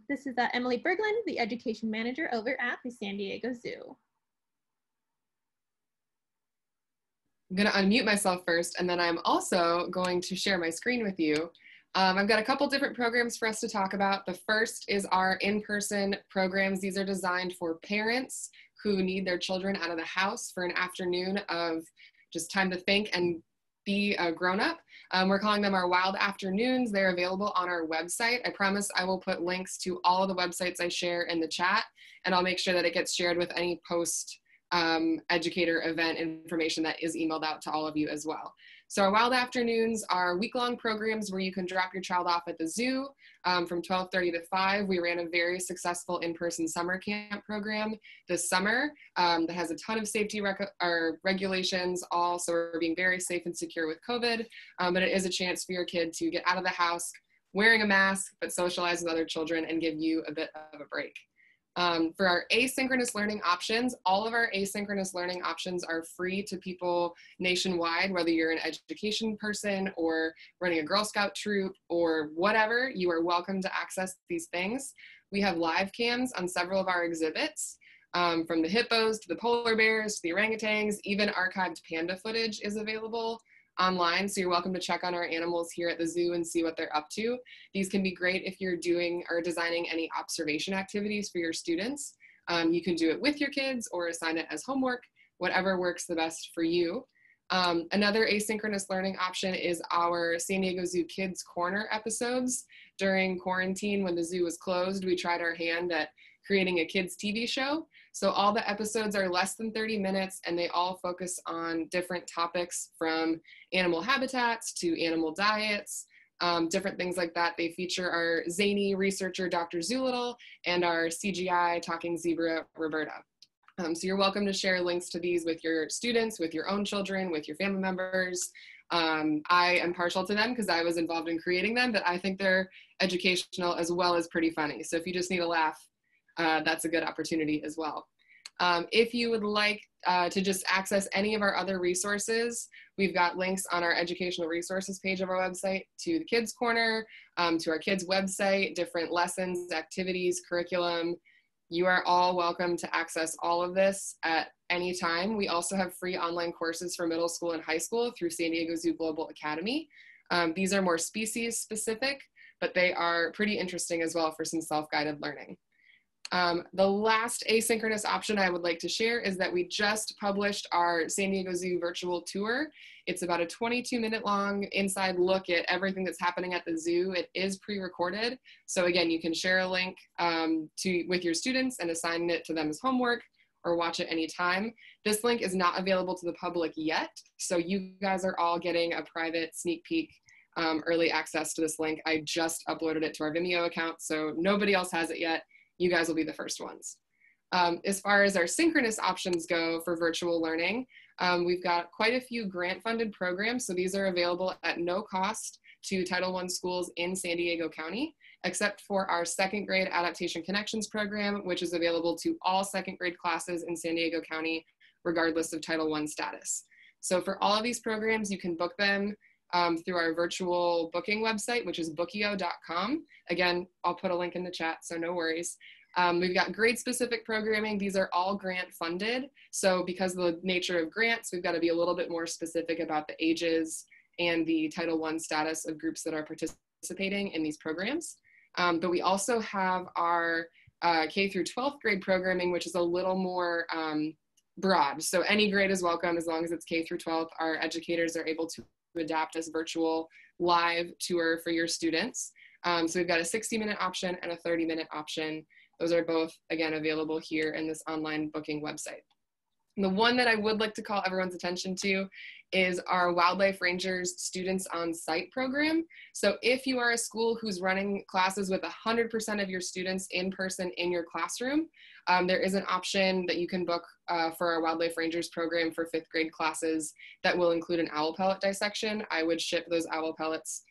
This is Emily Berglund, the Education Manager over at the San Diego Zoo.
I'm going to unmute myself first, and then I'm also going to share my screen with you. I've got a couple different programs for us to talk about. The first is our in-person programs. These are designed for parents who need their children out of the house for an afternoon of just time to think and be a grown-up. We're calling them our Wild Afternoons. They're available on our website. I promise I will put links to all of the websites I share in the chat, and I'll make sure that it gets shared with any post Educator event information that is emailed out to all of you as well. So our Wild Afternoons are week-long programs where you can drop your child off at the zoo from 12:30 to 5. We ran a very successful in-person summer camp program this summer that has a ton of safety regulations, all, so we're being very safe and secure with COVID, but it is a chance for your kid to get out of the house wearing a mask, but socialize with other children and give you a bit of a break. For our asynchronous learning options, all of our asynchronous learning options are free to people nationwide, whether you're an education person or running a Girl Scout troop or whatever, you are welcome to access these things. We have live cams on several of our exhibits, from the hippos to the polar bears to the orangutans. Even archived panda footage is available online, so you're welcome to check on our animals here at the zoo and see what they're up to. These can be great if you're doing or designing any observation activities for your students. You can do it with your kids or assign it as homework, whatever works the best for you. Another asynchronous learning option is our San Diego Zoo Kids Corner episodes. During quarantine, when the zoo was closed, we tried our hand at creating a kids TV show. So all the episodes are less than 30 minutes and they all focus on different topics, from animal habitats to animal diets, different things like that. They feature our zany researcher, Dr. Zoolittle, and our CGI talking zebra, Roberta. So you're welcome to share links to these with your students, with your own children, with your family members. I am partial to them because I was involved in creating them, but I think they're educational as well as pretty funny. So if you just need a laugh, that's a good opportunity as well. If you would like to just access any of our other resources, we've got links on our educational resources page of our website to the Kids Corner, to our kids website, different lessons, activities, curriculum. You are all welcome to access all of this at any time. We also have free online courses for middle school and high school through San Diego Zoo Global Academy. These are more species specific, but they are pretty interesting as well for some self-guided learning. The last asynchronous option I would like to share is that we just published our San Diego Zoo virtual tour. It's about a 22-minute long inside look at everything that's happening at the zoo. It is pre-recorded. So again, you can share a link with your students and assign it to them as homework or watch it anytime. This link is not available to the public yet. So you guys are all getting a private sneak peek, early access to this link. I just uploaded it to our Vimeo account, so nobody else has it yet. You guys will be the first ones. As far as our synchronous options go for virtual learning, we've got quite a few grant-funded programs. So these are available at no cost to Title I schools in San Diego County, except for our second grade Adaptation Connections program, which is available to all second grade classes in San Diego County, regardless of Title I status. So for all of these programs, you can book them through our virtual booking website, which is bookio.com. Again, I'll put a link in the chat, so no worries. We've got grade-specific programming. These are all grant-funded. So because of the nature of grants, we've got to be a little bit more specific about the ages and the Title I status of groups that are participating in these programs. But we also have our K through 12th grade programming, which is a little more broad. So any grade is welcome as long as it's K through 12th. Our educators are able to adapt as virtual live tour for your students. So we've got a 60-minute option and a 30-minute option. Those are both, again, available here in this online booking website. And the one that I would like to call everyone's attention to is our Wildlife Rangers Students on Site program. So if you are a school who's running classes with 100% of your students in person in your classroom, there is an option that you can book for our Wildlife Rangers program for 5th grade classes that will include an owl pellet dissection. I would ship those owl pellets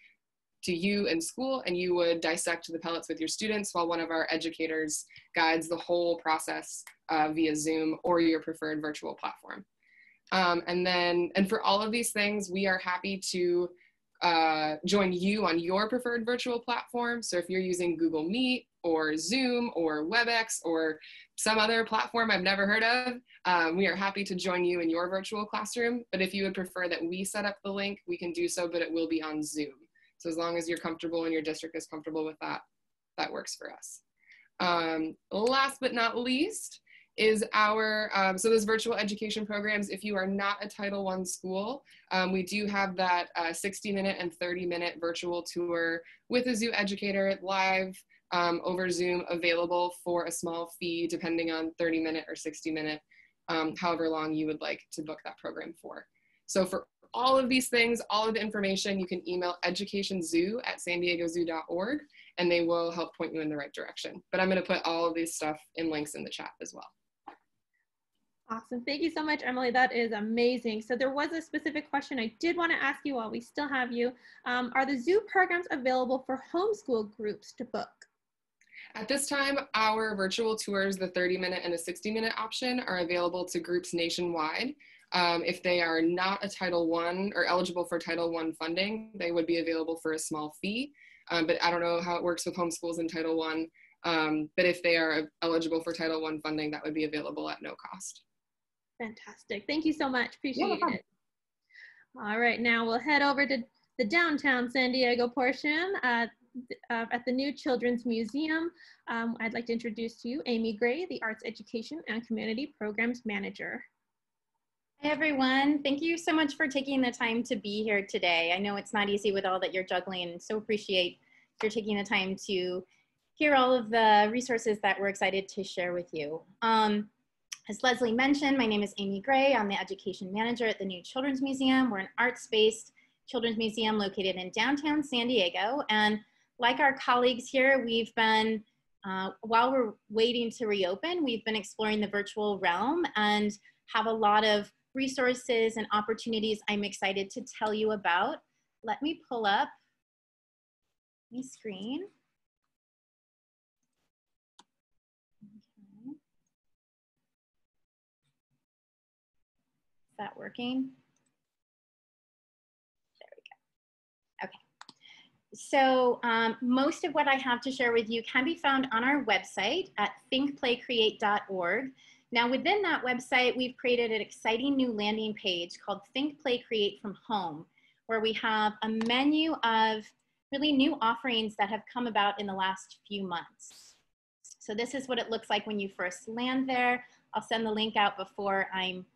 to you in school, and you would dissect the pellets with your students while one of our educators guides the whole process via Zoom or your preferred virtual platform. And for all of these things, we are happy to join you on your preferred virtual platform. So if you're using Google Meet or Zoom or WebEx or some other platform I've never heard of, we are happy to join you in your virtual classroom. But if you would prefer that we set up the link, we can do so, but it will be on Zoom. So as long as you're comfortable and your district is comfortable with that, that works for us. Last but not least is our, so those virtual education programs, if you are not a Title I school, we do have that 60-minute and 30-minute virtual tour with a Zoo educator live over Zoom available for a small fee, depending on 30-minute or 60-minute, however long you would like to book that program for. So for all of these things, all of the information, you can email educationzoo@sandiegozoo.org and they will help point you in the right direction. But I'm going to put all of these stuff in links in the chat as well.
Awesome. Thank you so much, Emily. That is amazing. So there was a specific question I did want to ask you while we still have you. Are the Zoo programs available for homeschool groups to book?
At this time, our virtual tours, the 30-minute and the 60-minute option, are available to groups nationwide. If they are not a Title I or eligible for Title I funding, they would be available for a small fee. But I don't know how it works with homeschools in Title I. But if they are eligible for Title I funding, that would be available at no cost.
Fantastic. Thank you so much. Appreciate it. All right, now we'll head over to the downtown San Diego portion at the new Children's Museum. I'd like to introduce to you Amy Gray, the Arts Education and Community Programs Manager.
Hi everyone, thank you so much for taking the time to be here today. I know it's not easy with all that you're juggling, and so appreciate your taking the time to hear all of the resources that we're excited to share with you. As Leslie mentioned, my name is Amy Gray. I'm the Education Manager at the new Children's Museum. We're an arts-based children's museum located in downtown San Diego. And like our colleagues here, we've been, while we're waiting to reopen, we've been exploring the virtual realm and have a lot of resources and opportunities I'm excited to tell you about. Let me pull up my screen. Okay. Is that working? There we go. Okay. So most of what I have to share with you can be found on our website at thinkplaycreate.org. Now within that website, we've created an exciting new landing page called Think, Play, Create from Home, where we have a menu of really new offerings that have come about in the last few months. So this is what it looks like when you first land there. I'll send the link out before I'm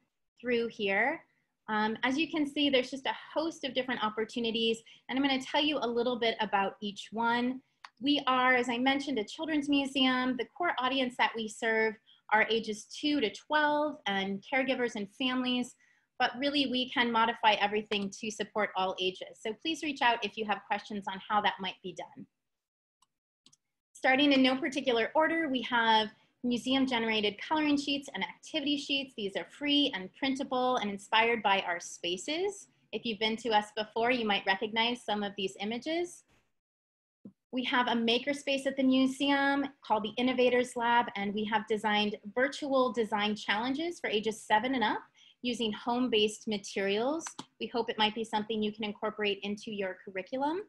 through here. As you can see, there's just a host of different opportunities, and I'm going to tell you a little bit about each one. We are, as I mentioned, a children's museum. The core audience that we serve are ages 2 to 12 and caregivers and families, but really we can modify everything to support all ages. So please reach out if you have questions on how that might be done. Starting in no particular order, we have museum generated coloring sheets and activity sheets. These are free and printable and inspired by our spaces. If you've been to us before, you might recognize some of these images. We have a makerspace at the museum called the Innovators Lab, and we have designed virtual design challenges for ages 7 and up using home-based materials. We hope it might be something you can incorporate into your curriculum.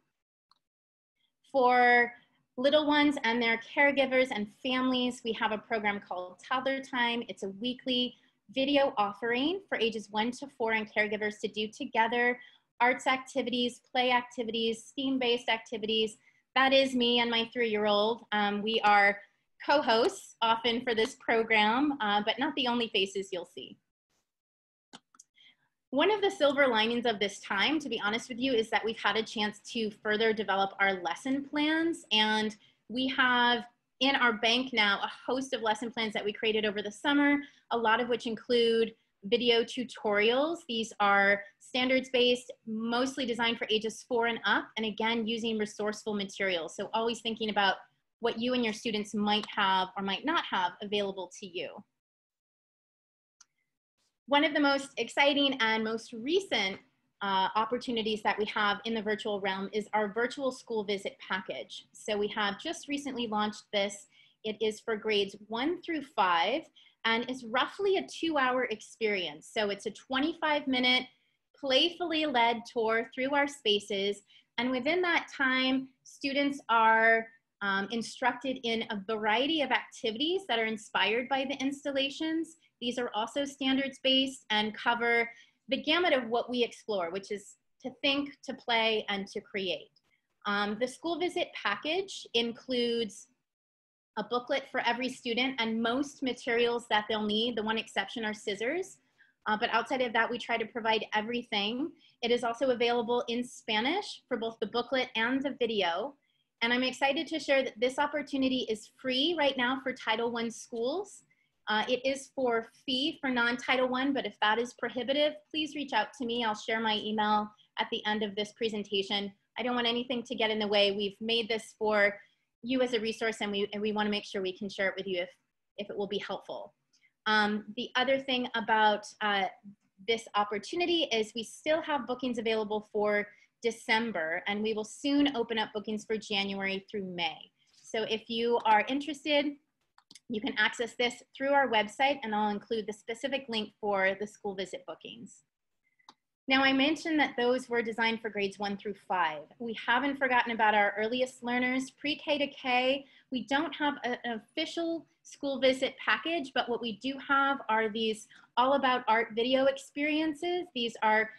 For little ones and their caregivers and families, we have a program called Toddler Time. It's a weekly video offering for ages 1 to 4 and caregivers to do together, arts activities, play activities, STEAM-based activities. That is me and my 3-year-old. We are co-hosts often for this program, but not the only faces you'll see. One of the silver linings of this time, to be honest with you, is that we've had a chance to further develop our lesson plans, and we have in our bank now a host of lesson plans that we created over the summer, a lot of which include video tutorials. These are standards-based, mostly designed for ages 4 and up, and again, using resourceful materials. So always thinking about what you and your students might have or might not have available to you. One of the most exciting and most recent opportunities that we have in the virtual realm is our virtual school visit package. So we have just recently launched this. It is for grades 1 through 5, and it's roughly a 2-hour experience. So it's a 25-minute playfully led tour through our spaces. And within that time, students are instructed in a variety of activities that are inspired by the installations. These are also standards-based and cover the gamut of what we explore, which is to think, to play, and to create. The school visit package includes a booklet for every student and most materials that they'll need. The one exception are scissors. But outside of that, we try to provide everything. It is also available in Spanish for both the booklet and the video. And I'm excited to share that this opportunity is free right now for Title I schools. It is for fee for non-Title I, but if that is prohibitive, please reach out to me. I'll share my email at the end of this presentation. I don't want anything to get in the way. We've made this for you as a resource, and we want to make sure we can share it with you if it will be helpful. The other thing about this opportunity is we still have bookings available for December, and we will soon open up bookings for January through May. So if you are interested, you can access this through our website, and I'll include the specific link for the school visit bookings. Now, I mentioned that those were designed for grades 1 through 5. We haven't forgotten about our earliest learners, pre-K to K. We don't have an official school visit package, but what we do have are these all about art video experiences. These are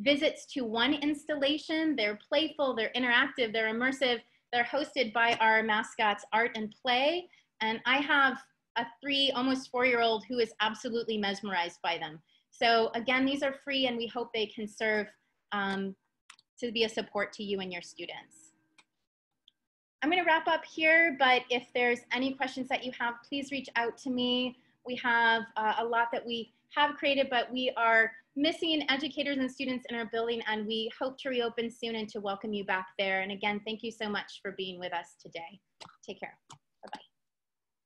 visits to one installation. They're playful, they're interactive, they're immersive. They're hosted by our mascots, Art and Play. And I have a almost 4-year-old who is absolutely mesmerized by them. So again, these are free, and we hope they can serve to be a support to you and your students. I'm going to wrap up here, but if there's any questions that you have, please reach out to me. We have a lot that we have created, but we are missing educators and students in our building, and we hope to reopen soon and to welcome you back there. And again, thank you so much for being with us today. Take care. Bye-bye.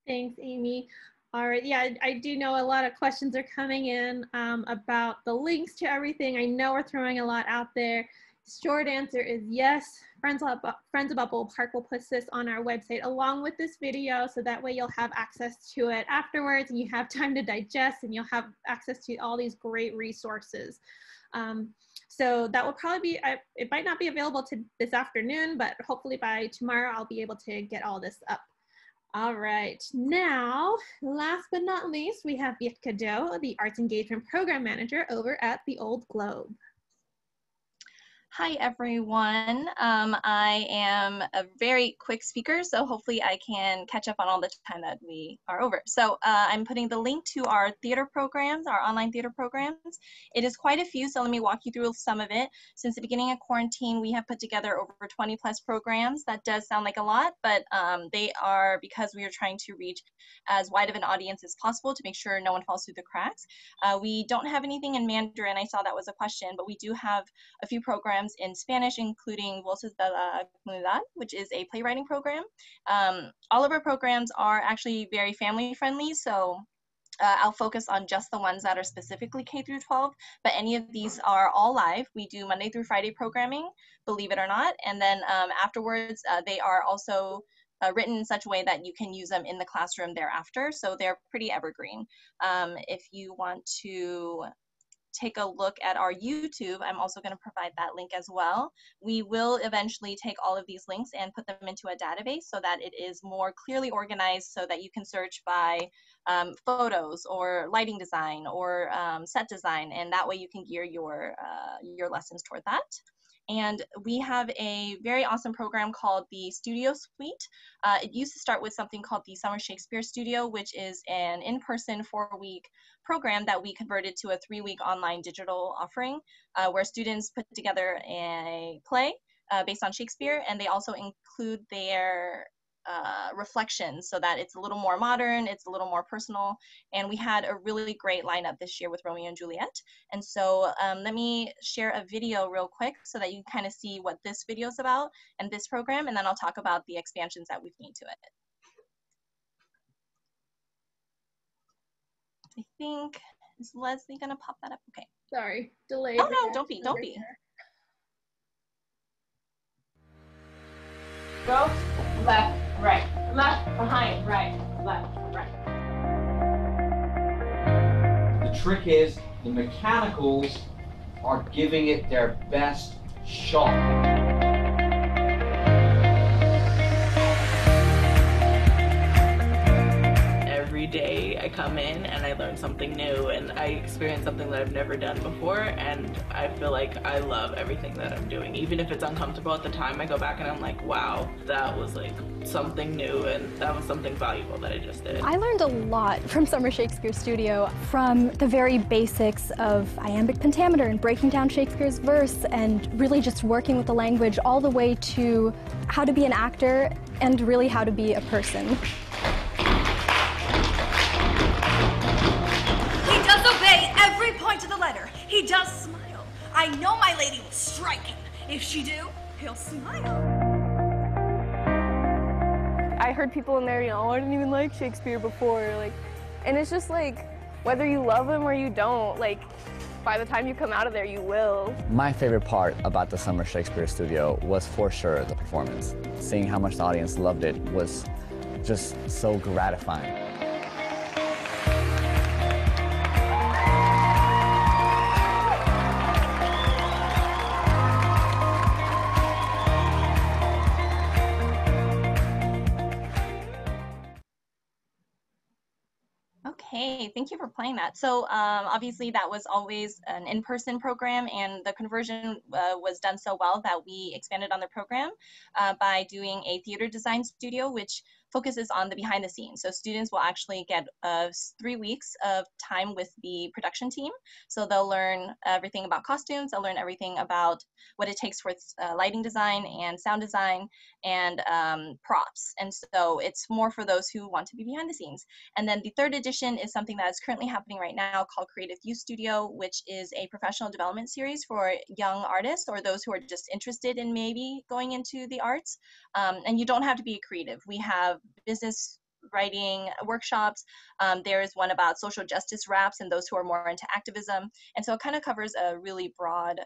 Thanks, Amy. All right, yeah, I do know a lot of questions are coming in about the links to everything. I know we're throwing a lot out there. Short answer is yes. Friends of Balboa Park will put this on our website along with this video, so that way you'll have access to it afterwards and you have time to digest, and you'll have access to all these great resources. So that will probably be, it might not be available to this afternoon, but hopefully by tomorrow I'll be able to get all this up. All right, now, last but not least, we have Educator, the Arts Engagement Program Manager over at the Old Globe.
Hi, everyone. I am a very quick speaker, so hopefully I can catch up on all the time that we are over. So I'm putting the link to our theater programs, our online theater programs. It is quite a few, so let me walk you through some of it. Since the beginning of quarantine, we have put together over 20+ programs. That does sound like a lot, but they are because we are trying to reach as wide of an audience as possible to make sure no one falls through the cracks. We don't have anything in Mandarin. I saw that was a question, but we do have a few programs in Spanish, including Voces de la Comunidad, which is a playwriting program. All of our programs are actually very family friendly, so I'll focus on just the ones that are specifically K through 12, but any of these are all live. We do Monday through Friday programming, believe it or not, and then afterwards they are also written in such a way that you can use them in the classroom thereafter, so they're pretty evergreen. If you want to take a look at our YouTube, I'm also going to provide that link as well. We will eventually take all of these links and put them into a database so that it is more clearly organized, so that you can search by photos or lighting design or set design, and that way you can gear your lessons toward that. And we have a very awesome program called the Studio Suite. It used to start with something called the Summer Shakespeare Studio, which is an in-person 4-week program that we converted to a 3-week online digital offering, where students put together a play based on Shakespeare, and they also include their reflections so that it's a little more modern, it's a little more personal. And we had a really great lineup this year with Romeo and Juliet. And so let me share a video real quick so that you can kind of see what this video is about and this program, and then I'll talk about the expansions that we've made to it. I think, is Leslie gonna pop that up? Okay.
Sorry, delayed.
Oh no, don't be.
Go, left, right, left, behind, right, left, right.
The trick is the mechanicals are giving it their best shot.
Every day I come in and I learn something new and I experience something that I've never done before, and I feel like I love everything that I'm doing. Even if it's uncomfortable at the time, I go back and I'm like, wow, that was like something new and that was something valuable that I just did.
I learned a lot from Summer Shakespeare Studio, from the very basics of iambic pentameter and breaking down Shakespeare's verse and really just working with the language, all the way to how to be an actor and really how to be a person.
To the letter. He does smile. I know my lady will strike him. If she do, he'll smile.
I heard people in there, you know, I didn't even like Shakespeare before, like, and it's just like, whether you love him or you don't, like, by the time you come out of there, you will.
My favorite part about the Summer Shakespeare Studio was for sure the performance. Seeing how much the audience loved it was just so gratifying.
Okay, thank you for playing that. So obviously that was always an in-person program, and the conversion was done so well that we expanded on the program by doing a theater design studio, which focuses on the behind the scenes. So students will actually get 3 weeks of time with the production team. So they'll learn everything about costumes, they'll learn everything about what it takes for lighting design and sound design and props. And so it's more for those who want to be behind the scenes. And then the third edition is something that is currently happening right now called Creative Youth Studio, which is a professional development series for young artists or those who are just interested in maybe going into the arts. And you don't have to be a creative. We have business writing workshops. There's one about social justice raps and those who are more into activism. And so it kind of covers a really broad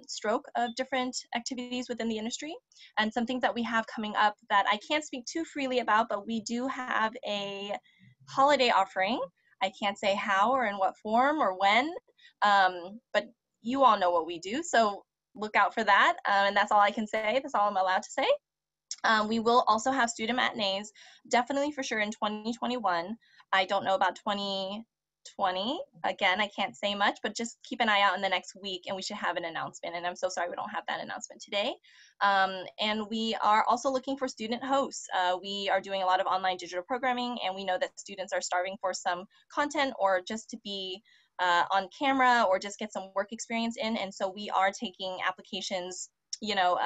stroke of different activities within the industry. And some things that we have coming up that I can't speak too freely about, but we do have a holiday offering. I can't say how or in what form or when, but you all know what we do. So look out for that. And that's all I can say. That's all I'm allowed to say. We will also have student matinees, definitely for sure in 2021. I don't know about 2020. Again, I can't say much, but just keep an eye out in the next week and we should have an announcement. And I'm so sorry we don't have that announcement today. And we are also looking for student hosts. We are doing a lot of online digital programming, and we know that students are starving for some content or just to be on camera or just get some work experience in. And so we are taking applications, you know,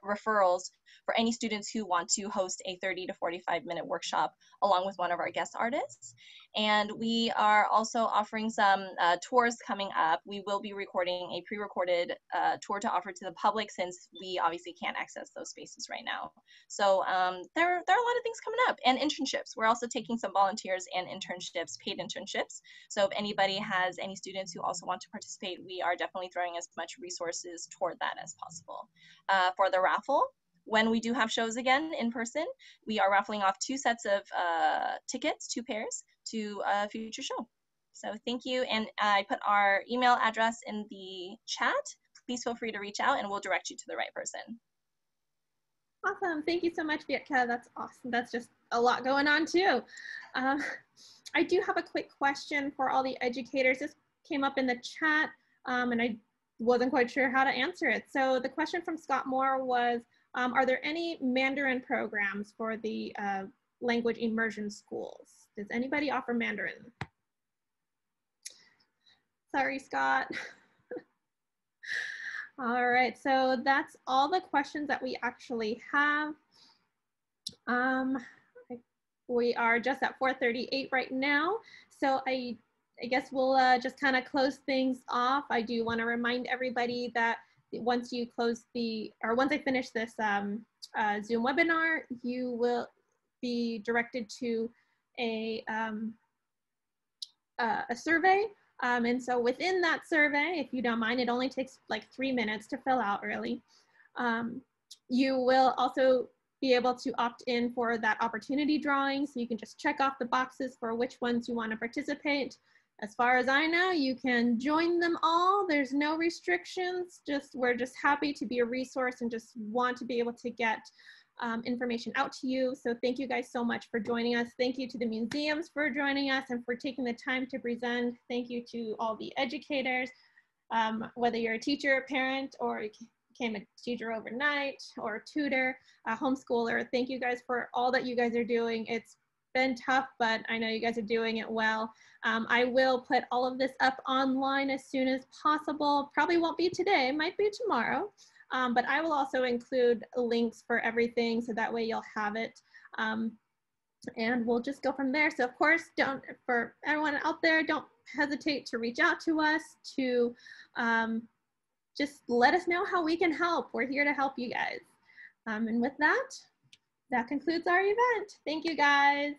referrals for any students who want to host a 30 to 45-minute workshop along with one of our guest artists. And we are also offering some tours coming up. We will be recording a pre-recorded tour to offer to the public, since we obviously can't access those spaces right now. So there are a lot of things coming up, and internships. We're also taking some volunteers and internships, paid internships. So if anybody has any students who also want to participate, we are definitely throwing as much resources toward that as possible. For the raffle, when we do have shows again in person, we are raffling off 2 sets of tickets, 2 pairs, to a future show. So thank you, and I put our email address in the chat. Please feel free to reach out and we'll direct you to the right person.
Awesome, thank you so much, Vietka. That's awesome. That's just a lot going on too. I do have a quick question for all the educators. This came up in the chat and I wasn't quite sure how to answer it. So the question from Scott Moore was, are there any Mandarin programs for the language immersion schools? Does anybody offer Mandarin? Sorry, Scott. All right, so that's all the questions that we actually have. We are just at 4:38 right now. So I guess we'll just kind of close things off. I do want to remind everybody that once you close once I finish this Zoom webinar, you will be directed to a survey. And so within that survey, if you don't mind, it only takes like 3 minutes to fill out really. You will also be able to opt in for that opportunity drawing. So you can just check off the boxes for which ones you want to participate. As far as I know, you can join them all. There's no restrictions. We're just happy to be a resource and just want to be able to get information out to you. So thank you guys so much for joining us. Thank you to the museums for joining us and for taking the time to present. Thank you to all the educators, whether you're a teacher, a parent, or you became a teacher overnight, or a tutor, a homeschooler. Thank you guys for all that you guys are doing. It's been tough, but I know you guys are doing it well. I will put all of this up online as soon as possible. Probably won't be today, might be tomorrow. But I will also include links for everything, so that way you'll have it. And we'll just go from there. So of course, for everyone out there, don't hesitate to reach out to us, to just let us know how we can help. We're here to help you guys. And with that, that concludes our event. Thank you guys.